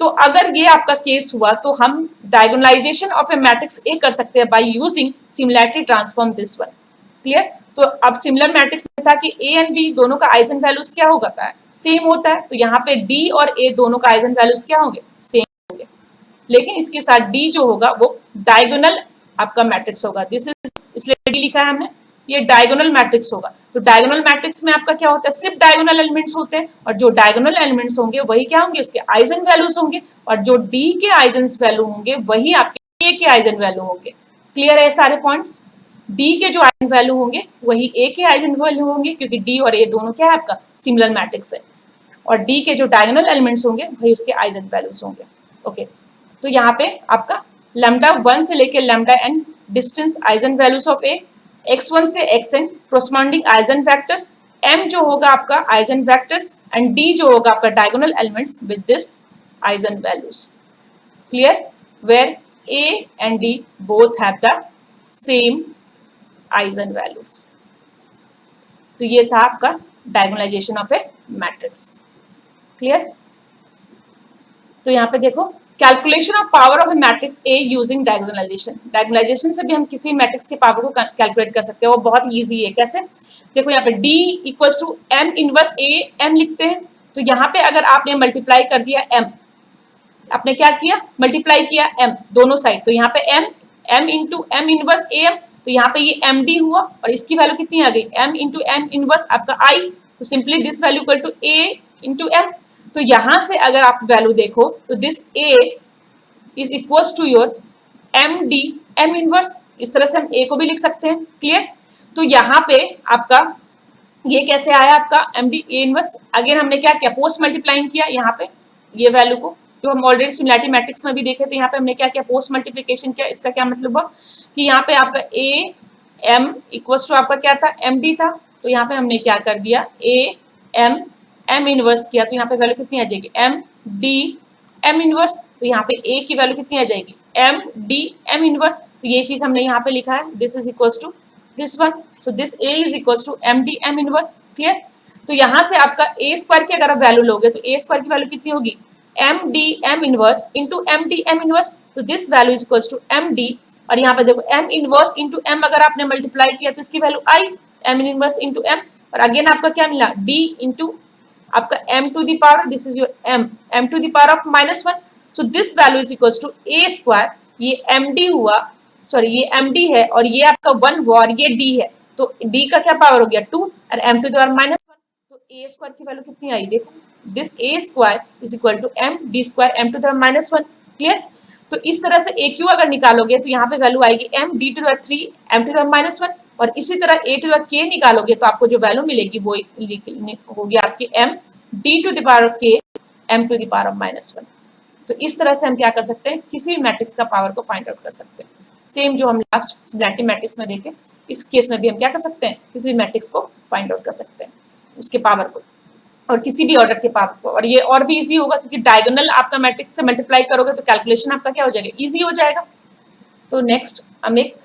तो अगर ये आपका केस हुआ तो हम डायगोनलाइजेशन ऑफ ए मैट्रिक्स ए कर सकते हैं by using similarity transform this one, clear. तो अब सिमिलर मैट्रिक्स में था कि ए एंड बी दोनों का आइजन वैल्यूज क्या होगा, सेम होता है, तो यहाँ पे डी और ए दोनों का आइजन वैल्यूज क्या होंगे, सेम होंगे, लेकिन इसके साथ डी जो होगा वो डायगोनल आपका मैट्रिक्स होगा, दिस इज, इसलिए डी लिखा है हमने, ये डायगोनल मैट्रिक्स होगा। तो डायगोनल मैट्रिक्स में आपका क्या होता है, सिर्फ डायगोनल एलिमेंट्स होते हैं, और जो डायगोनल एलिमेंट्स होंगे वही क्या होंगे, उसके आइजन वैल्यूज होंगे, और जो डी के आइजन वैल्यू होंगे वही आपके ए के आइजन वैल्यू होंगे, क्लियर है सारे पॉइंट्स। डी के जो आइजन वैल्यू होंगे वही ए के आइजन वैल्यू होंगे, क्योंकि डी और ए दोनों क्या है आपका सिमिलर मैट्रिक्स है, और डी के जो डायगोनल एलिमेंट्स होंगे वही उसके आइजन वैल्यूज होंगे, ओके। तो यहाँ पे आपका लैम्डा 1 से लेके lambda n distance eigen values of A, x1 से xn corresponding eigen vectors, m जो होगा आपका आइजन वेक्टर्स, एंड d जो होगा आपका diagonal elements with this eigenvalues, clear, where a and d both have the same eigen values. तो ये था आपका diagonalisation of A matrix, clear. तो यहाँ पे देखो, calculation of power of A matrix A using diagonalisation, diagonalisation से भी हम किसी मैट्रिक्स के पावर को कैलकुलेट कर सकते हैं, वो बहुत इजी है, कैसे, देखो यहाँ पे d equals to m inverse a m लिखते हैं, तो यहाँ पे अगर आपने मल्टीप्लाई कर दिया m, आपने क्या किया, मल्टीप्लाई किया m दोनों साइड, तो यहाँ पे m into m inverse a m, तो यहाँ पे ये md हुआ, और इसकी वैल्यू कितनी आ गई, m इंटू m इनवर्स आपका i, तो simply this value equal to a into m। तो यहां से अगर आप वैल्यू देखो तो this a is equals to your M D M inverse, इस तरह से हम a को भी लिख सकते हैं, क्लियर। तो यहाँ पे आपका ये कैसे आया आपका M D A inverse, again हमने क्या किया, पोस्ट मल्टीप्लाइंग किया यहाँ पे ये वैल्यू को, जो हम ऑलरेडी सिमिलैरिटी मैट्रिक्स में भी देखे थे, यहाँ पे हमने क्या किया, पोस्ट मल्टीप्लिकेशन किया। इसका क्या मतलब हुआ कि यहाँ पे आपका ए एम इक्वल्स टू आपका क्या था, एम डी था, तो यहाँ पे हमने क्या कर दिया, ए एम एम इनवर्स किया, तो यहाँ पे वैल्यू कितनी आ जाएगी, एम डी एम इनवर्स, तो यहाँ पे ए की वैल्यू कितनी आ जाएगी, एम डी एम इनवर्स, तो ये चीज हमने यहाँ पे लिखा है, this is equals to this one, so this A is equals to M D M inverse, clear. तो यहाँ से आपका ए स्क्वायर की अगर आप वैल्यू लोगे तो ए स्क्वायर की वैल्यू कितनी होगी, M D M inverse into M D M inverse, तो this value is equals to M D, और यहाँ पे देखो एम इनवर्स इंटू एम अगर आपने मल्टीप्लाई किया तो इसकी वैल्यू आई, एम इनवर्स इंटू एम, और अगेन आपका क्या मिला, डी इंटू आपका m to the power, this is your m to the power of -1, so this value is equals to a square, ये md हुआ सॉरी ये md है और ये आपका 1 हुआ और ये d है, तो d का क्या पावर हो गया 2 और m टू द पावर -1, तो a स्क्वायर की वैल्यू कितनी आई देखो, this a square is equal to m d square m to the power -1। Clear? तो इस तरह से aq अगर निकालोगे तो यहाँ पे वैल्यू आएगी m d to the power 3 m to the power -1, और इसी तरह a to the power k निकालोगे तो आपको जो वैल्यू मिलेगी वो होगी आपकी m d to the power k m to the power -1। तो इस तरह से हम क्या कर सकते हैं, किसी भी मैट्रिक्स का पावर को फाइंड आउट कर सकते हैं। सेम जो हम लास्ट सिबलिटी मैट्रिक्स में देखे, इस केस में भी हम क्या कर सकते हैं, किसी भी मैट्रिक्स को फाइंड आउट कर सकते हैं, उसके पावर को और किसी भी ऑर्डर के पावर को। और ये और भी इजी होगा क्योंकि डायगोनल आपका मैट्रिक्स से मल्टीप्लाई करोगे तो कैलकुलेशन आपका क्या हो जाएगा, इजी हो जाएगा। तो नेक्स्ट हम एक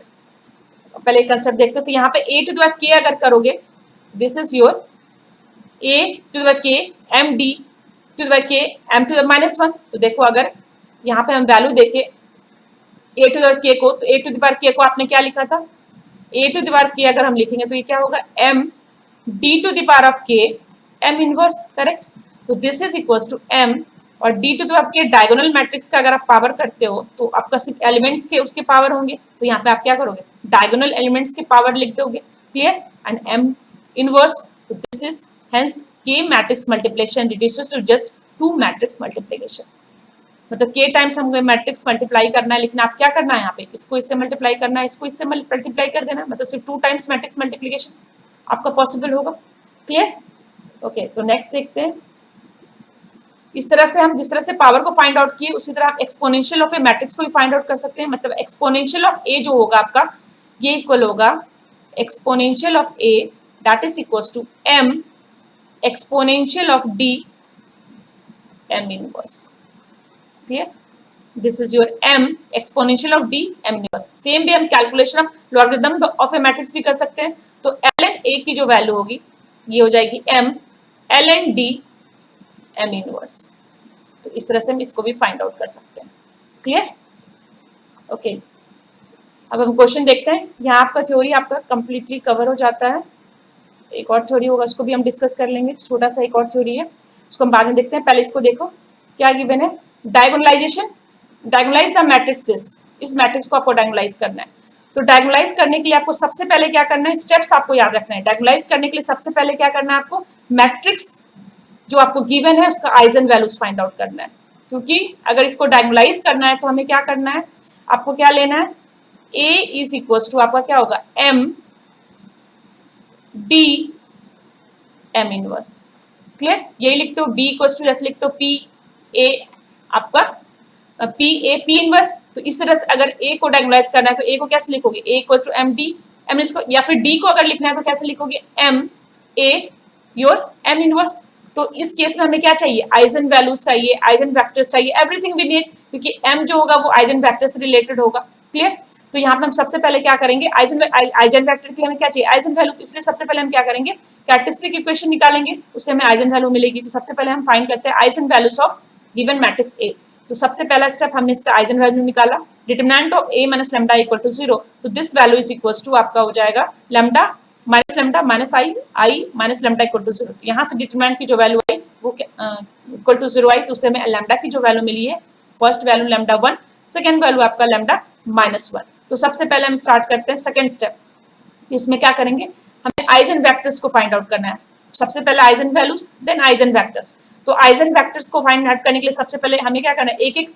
पहले कंसेप्ट देखते हैं। तो यहाँ पे a to the power k अगर करोगे, this is your a to the power k m d to the power k m to the power -1। तो देखो अगर यहाँ पे हम वैल्यू देखें a to the power k को, तो a to the power k को आपने क्या लिखा था, a to the power k अगर हम लिखेंगे तो ये क्या होगा m d to the power of k m inverse, correct. तो this is equals to m और d to the power k diagonal matrix का अगर आप पावर करते हो तो आपका सिर्फ एलिमेंट्स के उसके पावर होंगे, तो यहाँ पे आप क्या करोगे, डायगोनल एलिमेंट्स के पावर लिख दोगे। क्लियर? एंड m इनवर्स, तो this is hence k matrix multiplication reduces to just 2 matrix multiplication. मतलब k टाइम्स हमको मैट्रिक्स मल्टीप्लाई करना है, लेकिन आप क्या करना है यहाँ पे, इसको इससे मल्टीप्लाई करना है, इसको इससे मल्टीप्लाई कर देना, मतलब सिर्फ 2 टाइम्स मैट्रिक्स मल्टीप्लिकेशन आपका पॉसिबल होगा। क्लियर? ओके, तो नेक्स्ट देखते हैं। इस तरह से हम जिस तरह से पावर को फाइंड आउट किए उसी तरह आप एक्सपोनेंशियल ऑफ ए मैट्रिक्स को भी फाइंड आउट कर सकते हैं। मतलब एक्सपोनेंशियल ऑफ ए जो होगा आपका, ये इक्वल होगा exponential of A that is equals to m exponential of d m inverse. Clear? This is your m exponential of d m inverse. Same भी हम calculation of logarithm of A matrix भी कर सकते हैं। तो ln a की जो value होगी ये हो जाएगी m ln d m inverse. तो इस तरह से हम इसको भी फाइंड आउट कर सकते हैं। क्लियर? ओके, अब हम क्वेश्चन देखते हैं। यहाँ आपका थ्योरी आपका कंप्लीटली कवर हो जाता है। एक और थ्योरी होगा, उसको भी हम डिस्कस कर लेंगे। छोटा सा एक और थ्योरी है, उसको हम बाद में देखते हैं। पहले इसको देखो क्या गिवन है, डायगोनलाइजेशन। डायगोनलाइज द मैट्रिक्स दिस, इस मैट्रिक्स को आपको डायगोनलाइज करना है। तो डायगोनलाइज करने के लिए आपको सबसे पहले क्या करना है, स्टेप्स आपको याद रखना है। डायगोनलाइज करने के लिए सबसे पहले क्या करना है, आपको मैट्रिक्स जो आपको गिवन है उसका आइजन वैल्यूज फाइंड आउट करना है। क्योंकि अगर इसको डायगोनलाइज करना है तो हमें क्या करना है, आपको क्या लेना है, a इज इक्वल्स टू आपका क्या होगा m d m inverse. Clear? यही लिखते हो b इक्वल्स टू, जैसे लिखते हो p a आपका p a p इनवर्स। तो इस तरह से अगर a को डायगोनलाइज करना है तो a को कैसे लिखोगे, a equal to m d m इसको, या फिर d को अगर लिखना है तो कैसे लिखोगे m a your m inverse. तो इस केस में हमें क्या चाहिए, आइजन वैल्यूज चाहिए, आइजन वेक्टर्स चाहिए, एवरीथिंग वी नीड, क्योंकि m जो होगा वो आइजन वेक्टर से रिलेटेड होगा। क्लियर? तो यहाँ पे हम सबसे पहले क्या करेंगे, आइजन वेक्टर के लिए हमें क्या चाहिए, आइजन वैल्यू। तो इसलिए सबसे पहले हम क्या करेंगे, कैरेक्टरिस्टिक इक्वेशन निकालेंगे, उससे हमें आइजन वैल्यू मिलेगी। तो सबसे पहले हम फाइंड करते हैं eigen values of given matrix A। तो सबसे पहला स्टेप हमने इसका आइजन वैल्यू निकाला, determinant of A minus lambda equal to 0। तो this value is equal to आपका हो जाएगा lambda minus I minus lambda equal to 0। तो यहाँ से डिटरमिनेंट की जो वैल्यू आई वो इक्वल टू 0 आई, तो उससे हमें लैम्डा की जो वैल्यू मिली है, first value lambda 1, second value आपका लैम्डा -1। तो सबसे पहले हम स्टार्ट करते हैं सेकंड स्टेप। इसमें क्या करेंगे, हमें आइजन वेक्टर्स को फाइंड आउट करना है। सबसे पहले eigen values, then eigen vectors. तो आइजन वेक्टर्स को फाइंड आउट करने के लिए सबसे पहले हमें क्या करना है, एक एक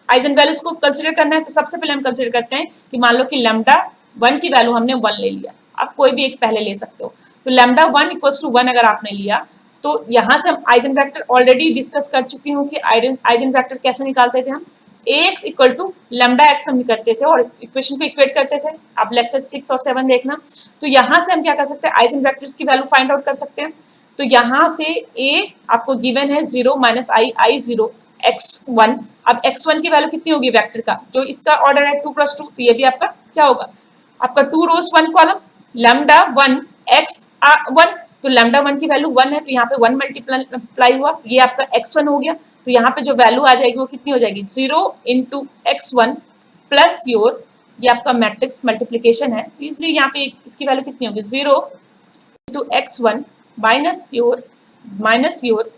आइजन वैल्यूज को कंसिडर करना है। तो सबसे पहले हम कंसिडर करते हैं कि मान लो कि लैम्डा 1 की वैल्यू हमने 1 ले लिया, आप कोई भी एक पहले ले सकते हो। तो लैम्डा 1 इक्वल्स टू 1 अगर आपने लिया, तो यहाँ से हम आइजन वेक्टर ऑलरेडी डिस्कस कर चुकी हूँ कि आइजन वेक्टर कैसे निकालते थे हम, ax equal to lambda x हम करते थे और इक्वेशन को इक्वेट करते थे। आप लेक्चर 6 और 7 देखना। तो यहाँ से हम क्या कर सकते हैं, आइजन वेक्टर्स की वैल्यू फाइंड आउट कर सकते हैं। तो यहाँ से a आपको गिवन है 0 माइनस आई 0 x1। अब x1 की वैल्यू कितनी होगी वेक्टर का, जो इसका ऑर्डर है 2 + 2, तो ये भी आपका क्या होगा, आपका 2 रोज 1 कॉलम, लैम्डा 1 x1। तो लैम्डा 1 की वैल्यू 1 है, तो यहाँ पे 1 मल्टीप्लाई हुआ, ये आपका x1 हो गया। तो यहाँ पे जो वैल्यू आ जाएगी वो कितनी हो जाएगी, 0 इंटू x1 प्लस योर, ये आपका मैट्रिक्स मल्टीप्लीकेशन है, तो इसलिए यहाँ पे इसकी वैल्यू कितनी होगी, 0 into x1 minus your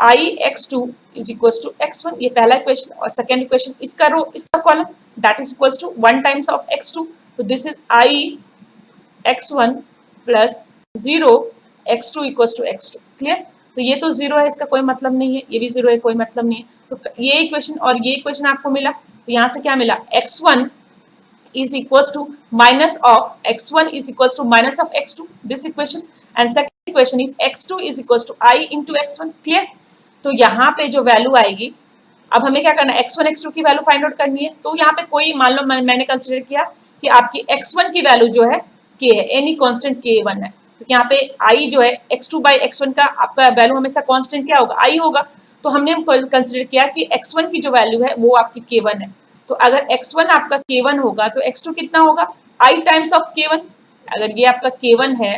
I x two is equal to x one, ये पहला इक्वेशन। और सेकेंड इक्वेशन इसका रो इसका column that is equal to 1 times of x two, तो this is I x one plus 0 x two equal to x two. Clear? तो ये तो 0 है, इसका कोई मतलब नहीं है, ये भी 0 है, कोई मतलब नहीं है। तो ये इक्वेशन और ये इक्वेशन आपको मिला, तो यहाँ से क्या मिला, x1 is equals to minus of x1 is equals to minus of x2, this equation, and second equation is x2 is equals to I into x1। Clear? तो यहाँ पे जो वैल्यू आएगी, अब हमें क्या करना है, x1 x2 की वैल्यू फाइंड आउट करनी है। तो यहाँ पे कोई मान लो मैंने कंसिडर किया कि आपकी x1 की वैल्यू जो है k है, एनी कांस्टेंट k1 है, तो यहाँ पे I जो है x2 बाई x1 का आपका वैल्यू हमेशा कांस्टेंट क्या होगा, I होगा। तो हमने कंसिडर किया कि x1 की जो वैल्यू है वो आपकी k1 है। तो अगर x1 आपका k1 होगा तो x2 कितना होगा, I टाइम्स ऑफ k1। अगर ये आपका k1 है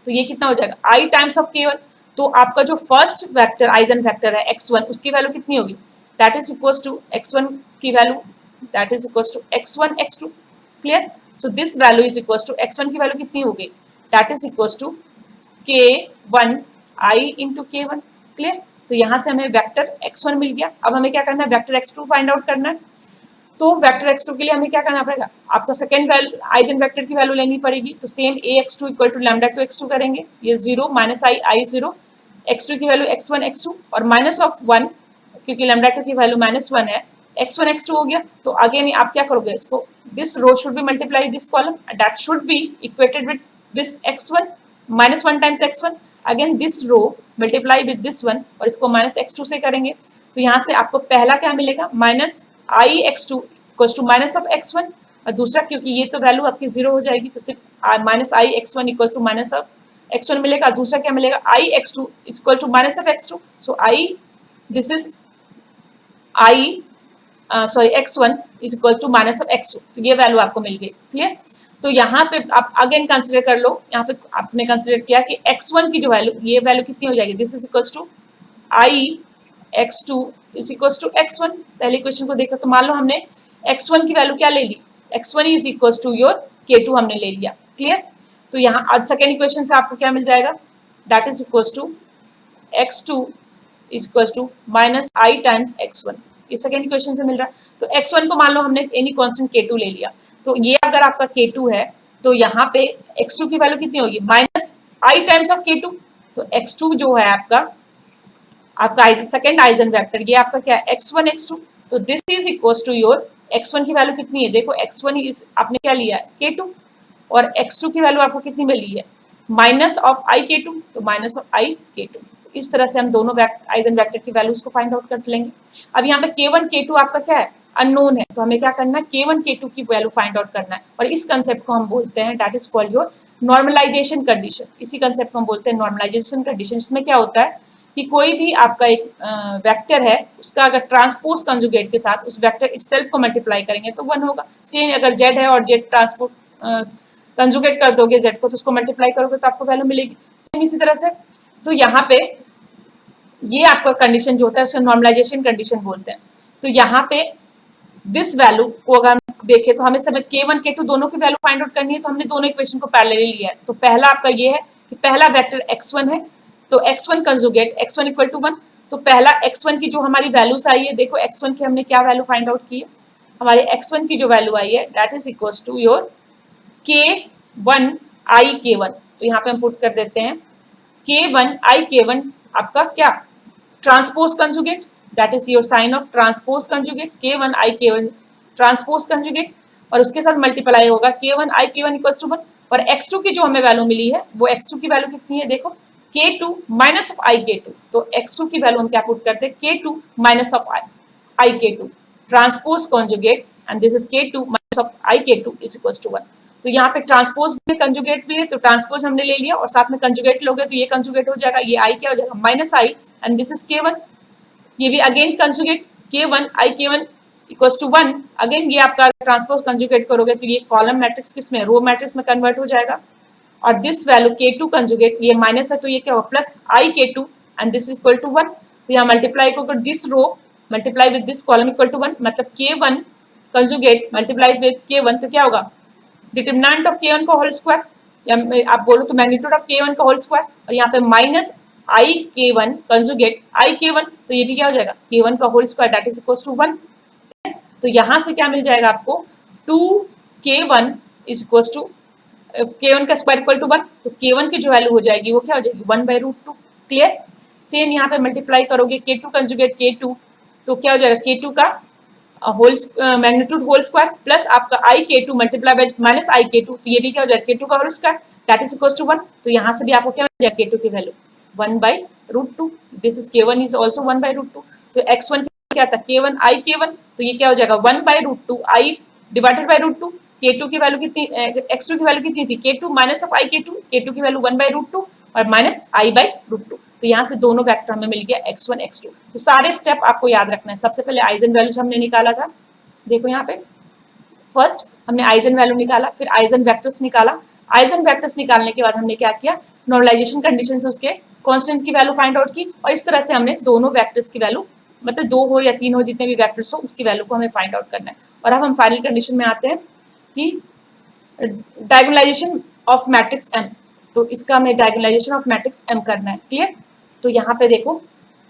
तो ये कितना हो जाएगा, I टाइम्स ऑफ k1। तो आपका जो फर्स्ट वेक्टर आइजन वेक्टर है x1, उसकी वैल्यू कितनी होगी, that is equals to x1 की value that is equals to x1 x2। Clear? So this value is equals to x1 की वैल्यू कितनी होगी, that is equals to k1 I into k1। Clear? तो यहाँ से हमें वेक्टर x1 मिल गया। अब हमें क्या करना है, वेक्टर x2 फाइंड आउट करना है। तो वेक्टर x2 के लिए हमें क्या करना पड़ेगा, आपका सेकंड वैल्यू आइजन वेक्टर की वैल्यू लेनी पड़ेगी। तो same ax2 equal to lambda two x2 करेंगे, ये 0 माइनस I 0, x2 की वैल्यू x1 x2 और माइनस ऑफ 1 क्योंकि लैम्डा 2 की वैल्यू -1 है, x1 x2 हो गया। तो अगेन आप क्या करोगे, इसको this row should be multiply this column that should be equated with this x1 -1 times x1, again this row multiply with this one और इसको माइनस x2 से करेंगे। तो यहाँ से आपको पहला क्या मिलेगा, minus I x2 equals to minus of x1, और दूसरा क्योंकि ये तो वैल्यू आपकी 0 हो जाएगी तो सिर्फ minus I x1 equal to minus of x1 मिलेगा। दूसरा क्या मिलेगा, I x2 equal to minus of x2। So I this is x1 is equal to minus of x2, तो ये वैल्यू आपको मिल गई। क्लियर? तो यहाँ पे आप अगेन कंसिडर कर लो, यहाँ पे आपने कंसिडर किया कि x1 की जो वैल्यू, ये वैल्यू कितनी हो जाएगी, this is equals to I x2 is equals to x1। पहले क्वेश्चन को देखो तो मान लो हमने x1 की वैल्यू क्या ले ली, x1 is equals to your k2 हमने ले लिया। क्लियर? तो यहाँ आज सेकेंड इक्वेशन से आपको क्या मिल जाएगा, that is equals to x2 is equals to minus I times x1, ये सेकेंड इक्वेशन से मिल रहा है। तो x1 को मान लो हमने एनी कांस्टेंट k2 ले लिया, तो ये अगर आपका k2 है तो यहाँ पे x2 की वैल्यू कितनी होगी, minus I times of k2। तो x2 जो है आपका सेकेंड आइजन वेक्टर, ये आपका क्या है, x1 x2। तो this is equals to your x1 की वैल्यू कितनी है, देखो x1 इज आपने क्या लिया है k2 और x2 की वैल्यू आपको कितनी मिली है, माइनस ऑफ I k2, तो माइनस ऑफ I k2। तो इस तरह से हम दोनों आइजन वेक्टर की वैल्यूज को फाइंड आउट कर लेंगे। अब यहाँ पे k1 k2 आपका क्या है, अननोन है, तो हमें क्या करना है, k1 k2 की वैल्यू फाइंड आउट करना है। और इस कंसेप्ट को हम बोलते हैं that is called your normalisation condition. इसी कंसेप्ट को हम बोलते हैं नॉर्मलाइजेशन कंडीशन। इसमें क्या होता है कि कोई भी आपका एक वेक्टर है, उसका अगर ट्रांसपोज कंजुगेट के साथ उस वेक्टर इटसेल्फ को मल्टीप्लाई करेंगे तो 1 होगा। सेम अगर z है और z ट्रांसपोज कंजुगेट कर दोगे z को, तो उसको मल्टीप्लाई करोगे तो आपको वैल्यू मिलेगी। सेम इसी तरह से तो यहाँ पे ये आपका कंडीशन जो होता है उसे नॉर्मलाइजेशन कंडीशन बोलते हैं। तो यहाँ पे दिस वैल्यू को अगर हम देखें तो हमें सब k1 k2 दोनों की वैल्यू फाइंड आउट करनी है। तो हमने दोनों इक्वेशन को पैरेलली लिया है। तो पहला आपका ये है कि पहला वेक्टर x1 है, तो x1 conjugate x1 equal to 1। तो पहला x1 की जो हमारी वैल्यूज आई है, देखो x1 की हमने क्या वैल्यू फाइंड आउट की है, हमारे x1 की जो वैल्यू आई है that is equals to your k1 I k1। तो यहाँ पे हम पुट कर देते हैं k1 I k1 आपका क्या, transpose conjugate, that is your sign of transpose conjugate, k1 I k1 transpose conjugate, और उसके साथ मल्टीप्लाई होगा k1 I k1 equal to 1। और x2 की जो हमें वैल्यू मिली है वो x2 की वैल्यू कितनी है, देखो k2 minus of I k2। तो x2 की वैल्यू हम क्या पुट करते हैं, k2 minus of I k2 transpose conjugate, and this is k2 minus of I k2 is equals to 1। तो यहाँ पे ट्रांसपोज भी कंजुगेट भी है, तो ट्रांसपोज हमने ले लिया और साथ में कंजुगेट लोगे तो ये कंजुगेट हो जाएगा, ये I क्या हो जाएगा, minus I, and this is k1, ये भी again conjugate k1 I k1 equals to 1। Again ये आपका ट्रांसपोज कंजुगेट करोगे तो ये कॉलम मैट्रिक्स किस में, रो मैट्रिक्स में कन्वर्ट हो जाएगा। और दिस वैल्यू k2 कंजुगेट, ये माइनस है तो ये क्या होगा, plus I k2, and this equal to 1। तो यहाँ मल्टीप्लाई को this row multiply with this column equal to 1, मतलब k1 conjugate multiply with k1, तो क्या होगा, डिटरमिनेंट ऑफ k1 का होल स्क्वायर, या आप बोलो तो मैग्नीट्यूड ऑफ k1 का होल स्क्वायर, और यहाँ पे माइनस आई के वन कंजुगेट आई के वन, तो ये भी क्या हो जाएगा के वन का whole square that is equal to 1। तो यहां से क्या मिल जाएगा आपको 2k1 is equal to k1 का स्क्वायर इक्वल टू 1, तो k1 की जो वैल्यू हो जाएगी वो क्या हो जाएगी 1/√2। क्लियर। सेम यहाँ पे मल्टीप्लाई करोगे k2 कंजुगेट k2, तो क्या हो जाएगा k2 का whole magnitude whole square plus आपका I k2 multiply by minus I k2, तो ये भी क्या हो जाएगा k2 का whole square that is equal to 1। तो यहाँ से भी आपको क्या हो जाएगा k2 की value 1/√2, this is k1 is also 1/√2। तो x1 क्या था k1 आई k1, तो ये क्या हो जाएगा 1/√2 आई डिवाइडेड बाय √2। k2 की वैल्यू कितनी x2 की वैल्यू कितनी थी k2 minus of I k2 की वैल्यू 1/√2 और माइनस i/√2। तो यहाँ से दोनों वेक्टर हमें मिल गया x1 x2। तो सारे स्टेप आपको याद रखना है। सबसे पहले आइजन वैल्यूज हमने निकाला था, देखो यहाँ पे फर्स्ट हमने आइजन वैल्यू निकाला, फिर आइजन वेक्टर्स निकाला। आइजन वेक्टर्स निकालने के बाद हमने क्या किया, नॉर्मलाइजेशन कंडीशन से उसके कांस्टेंट्स की वैल्यू फाइंड आउट की, और इस तरह से हमने दोनों वेक्टर्स की वैल्यू, मतलब 2 हो या 3 हो, जितने भी वेक्टर्स हो उसकी वैल्यू को हमें फाइंड आउट करना है। और अब हम फाइनल कंडीशन में आते हैं कि डायगोनलाइजेशन ऑफ मैट्रिक्स एम, तो इसका हमें डायगोनलाइजेशन ऑफ मैट्रिक्स एम करना है। क्लियर। तो यहाँ पे देखो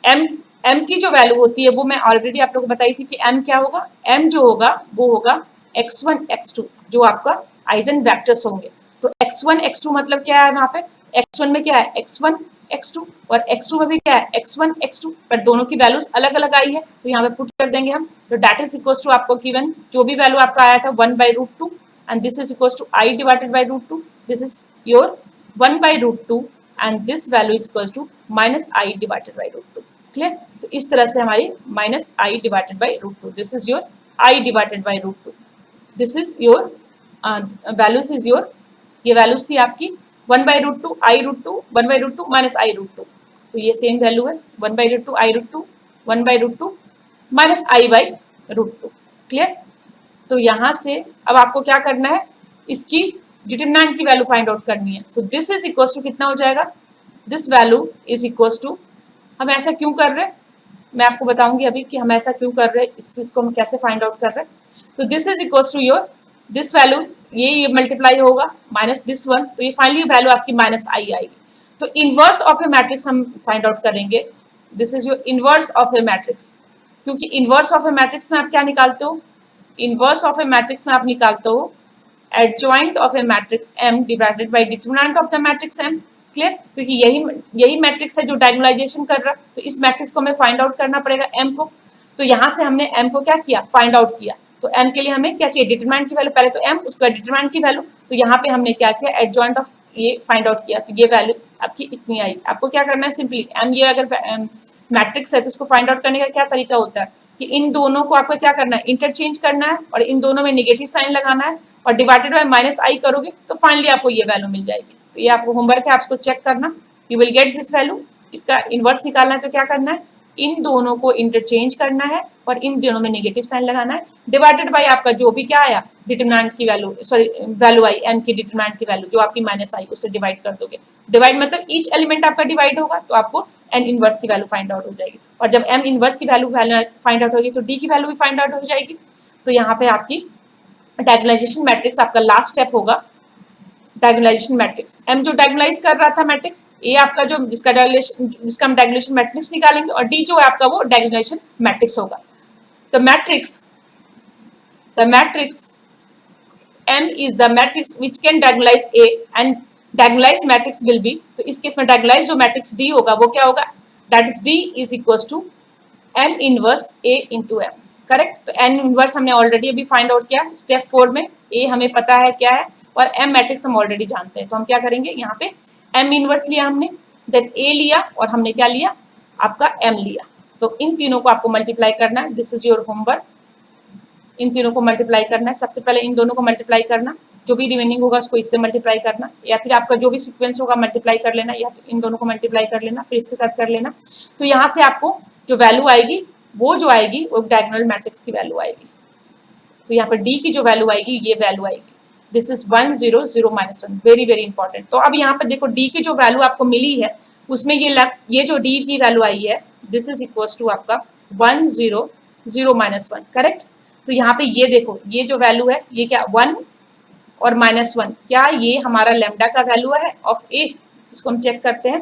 एम की जो वैल्यू होती है वो मैं ऑलरेडी आप लोगों को बताई थी कि एम क्या होगा, एम जो होगा वो होगा x1 x2 जो आपका आइजन वेक्टर्स होंगे। तो x1 x2 मतलब क्या है, वहां पे x1 में क्या है x1 x2 और x2 में भी क्या है x1 x2, पर दोनों की वैल्यूज अलग अलग आई है, तो यहाँ पे पुट कर देंगे हम। तो दैट इज इक्वल टू आपको गिवन जो भी वैल्यू आपका आया था 1/√2 and this is equals to I divided by √2. This is your 1/√2 and this value is equal to minus I divided by √2. Clear? तो इस तरह से हमारी minus I divided by √2. This is your I divided by √2. This is your values is your, ये values थी आपकी 1/√2 I √2 1/√2 minus I √2. तो ये सेम वैल्यू है 1/√2 I √2 1/√2 minus I by √2. Clear. तो यहां से अब आपको क्या करना है, इसकी डिटरमिनेंट की वैल्यू फाइंड आउट करनी है। So this is equal to कितना हो जाएगा, this value is equal to, हम ऐसा क्यों कर रहे हैं मैं आपको बताऊंगी अभी कि हम ऐसा क्यों कर रहे हैं, इस चीज को हम कैसे फाइंड आउट कर रहे हैं। तो this is equal to your this value, ये मल्टीप्लाई होगा माइनस दिस वन, तो ये फाइनली वैल्यू आपकी माइनस आई आएगी। तो इनवर्स ऑफ ए मैट्रिक्स हम फाइंड आउट करेंगे। This is your inverse of A matrix, क्योंकि इनवर्स ऑफ ए मैट्रिक्स में आप क्या निकालते हो, इनवर्स ऑफ ए मैट्रिक्स में आप निकालते हो adjoint of A matrix M divided by determinant of the matrix M. Clear. क्योंकि यही मैट्रिक्स है जो डायगोनलाइजेशन कर रहा है, तो इस मैट्रिक्स को हमें फाइंड आउट करना पड़ेगा एम को। तो यहां से हमने एम को क्या किया, फाइंड आउट किया। तो एम के लिए हमें क्या चाहिए, डिटरमिनेंट की वैल्यू, पहले तो एम उसका डिटरमिनेंट की वैल्यू। तो यहाँ पे हमने क्या किया, एडजॉइंट ऑफ ये फाइंड आउट किया, तो ये वैल्यू आपकी इतनी आई। आपको क्या करना है, सिंपली एम ये अगर मैट्रिक्स है तो उसको फाइंड आउट करने का क्या तरीका होता है कि इन दोनों को आपको क्या करना है, इंटरचेंज करना है और इन दोनों में नेगेटिव साइन लगाना है और डिवाइडेड बाय माइनस आई करोगे तो फाइनली आपको ये वैल्यू मिल जाएगी। तो ये आपको होमवर्क है, आप इसको चेक करना, you will get this value. इसका इनवर्स निकालना है तो क्या करना है, इन दोनों को इंटरचेंज करना है और इन दोनों में नेगेटिव साइन लगाना है, डिवाइडेड बाय आपका जो भी क्या आया डिटरमिनेंट की वैल्यू, सॉरी वैल्यू आई एम की डिटरमिनेंट की वैल्यू जो आपकी माइनस आई, उससे डिवाइड कर दोगे। डिवाइड मतलब ईच एलिमेंट आपका डिवाइड होगा तो आपको एन इनवर्स की वैल्यू फाइंड आउट हो जाएगी, और जब एम इनवर्स की वैल्यू फाइंड आउट होगी तो डी की वैल्यू भी फाइंड आउट हो जाएगी। तो यहाँ पे आपकी डायगोनलाइजेशन मैट्रिक्स आपका लास्ट स्टेप होगा, डायगोनलाइजेशन मैट्रिक्स। एम जो डायगोनलाइज कर रहा था मैट्रिक्स, ए आपका जो जिसका हम डायगोनलाइजेशन मैट्रिक्स निकालेंगे, और डी जो है आपका वो डायगोनलाइजेशन मैट्रिक्स होगा। The matrix M is the matrix which can diagonalize A and diagonalized matrix will be, तो इस केस में diagonalized जो मैट्रिक्स D होगा वो क्या होगा, that is D is equals to M inverse A into M। Correct. तो n inverse हमने ऑलरेडी अभी फाइंड आउट किया स्टेप 4 में, A हमें पता है क्या है और M मैट्रिक्स हम ऑलरेडी जानते हैं। तो हम क्या करेंगे, यहाँ पे M इनवर्स लिया हमने, देन A लिया और हमने क्या लिया, आपका M लिया। तो इन तीनों को आपको मल्टीप्लाई करना है, दिस इज योर होमवर्क। इन तीनों को मल्टीप्लाई करना है, सबसे पहले इन दोनों को मल्टीप्लाई करना, जो भी रिमेनिंग होगा उसको इससे मल्टीप्लाई करना, या फिर आपका जो भी सीक्वेंस होगा मल्टीप्लाई कर लेना, या तो इन दोनों को मल्टीप्लाई कर लेना फिर इसके साथ कर लेना। तो यहाँ से आपको जो वैल्यू आएगी वो जो आएगी वो डायगोनल मैट्रिक्स की वैल्यू आएगी। तो यहाँ पर डी की जो वैल्यू आएगी ये वैल्यू आएगी, this is 1 0 0 -1, very very important. तो अब यहाँ पर देखो डी की जो वैल्यू आपको मिली है उसमें ये जो डी की वैल्यू आई है दिस इज इक्वल टू आपका 1 0 0 -1, करेक्ट। तो यहाँ पे ये देखो ये जो वैल्यू है ये क्या 1 और -1, क्या ये हमारा लेमडा का वैल्यू है ऑफ ए, इसको हम चेक करते हैं।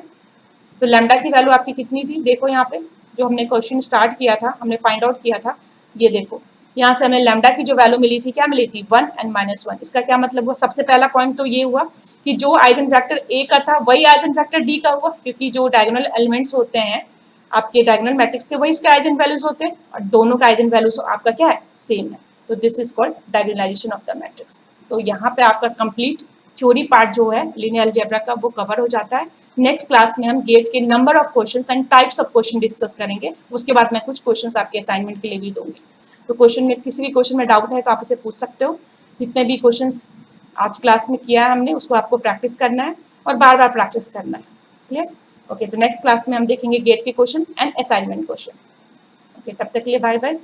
तो लैम्डा की वैल्यू आपकी कितनी थी, देखो यहाँ पे जो हमने क्वेश्चन स्टार्ट किया था, हमने फाइंड आउट किया था, ये देखो यहाँ से हमें लैम्डा की जो वैल्यू मिली थी, क्या मिली थी 1 and -1। इसका क्या मतलब हुआ, सबसे पहला पॉइंट तो ये हुआ कि जो आइजन फैक्टर ए का था वही आइजन फैक्टर डी का हुआ, क्योंकि जो डायगोनल एलिमेंट्स होते हैं आपके डायगोनल मैट्रिक्स के वही इसके आइजन वैल्यूज होते हैं और दोनों का आइजन वैल्यूज आपका क्या है, सेम है। तो this is called diagonalisation of the matrix. तो यहाँ पे आपका कंप्लीट थ्योरी पार्ट जो है लीनियर अलजेब्रा का वो कवर हो जाता है। नेक्स्ट क्लास में हम गेट के number of questions and types of question discuss करेंगे। उसके बाद मैं कुछ क्वेश्चंस आपके असाइनमेंट के लिए भी दूंगी। तो क्वेश्चन में किसी भी क्वेश्चन में डाउट है तो आप इसे पूछ सकते हो। जितने भी क्वेश्चंस आज क्लास में किया है हमने उसको आपको प्रैक्टिस करना है और बार बार प्रैक्टिस करना है। क्लियर? ओके, तो नेक्स्ट क्लास में हम देखेंगे गेट के question and assignment question. Okay, तब तक के लिए बाय बाय।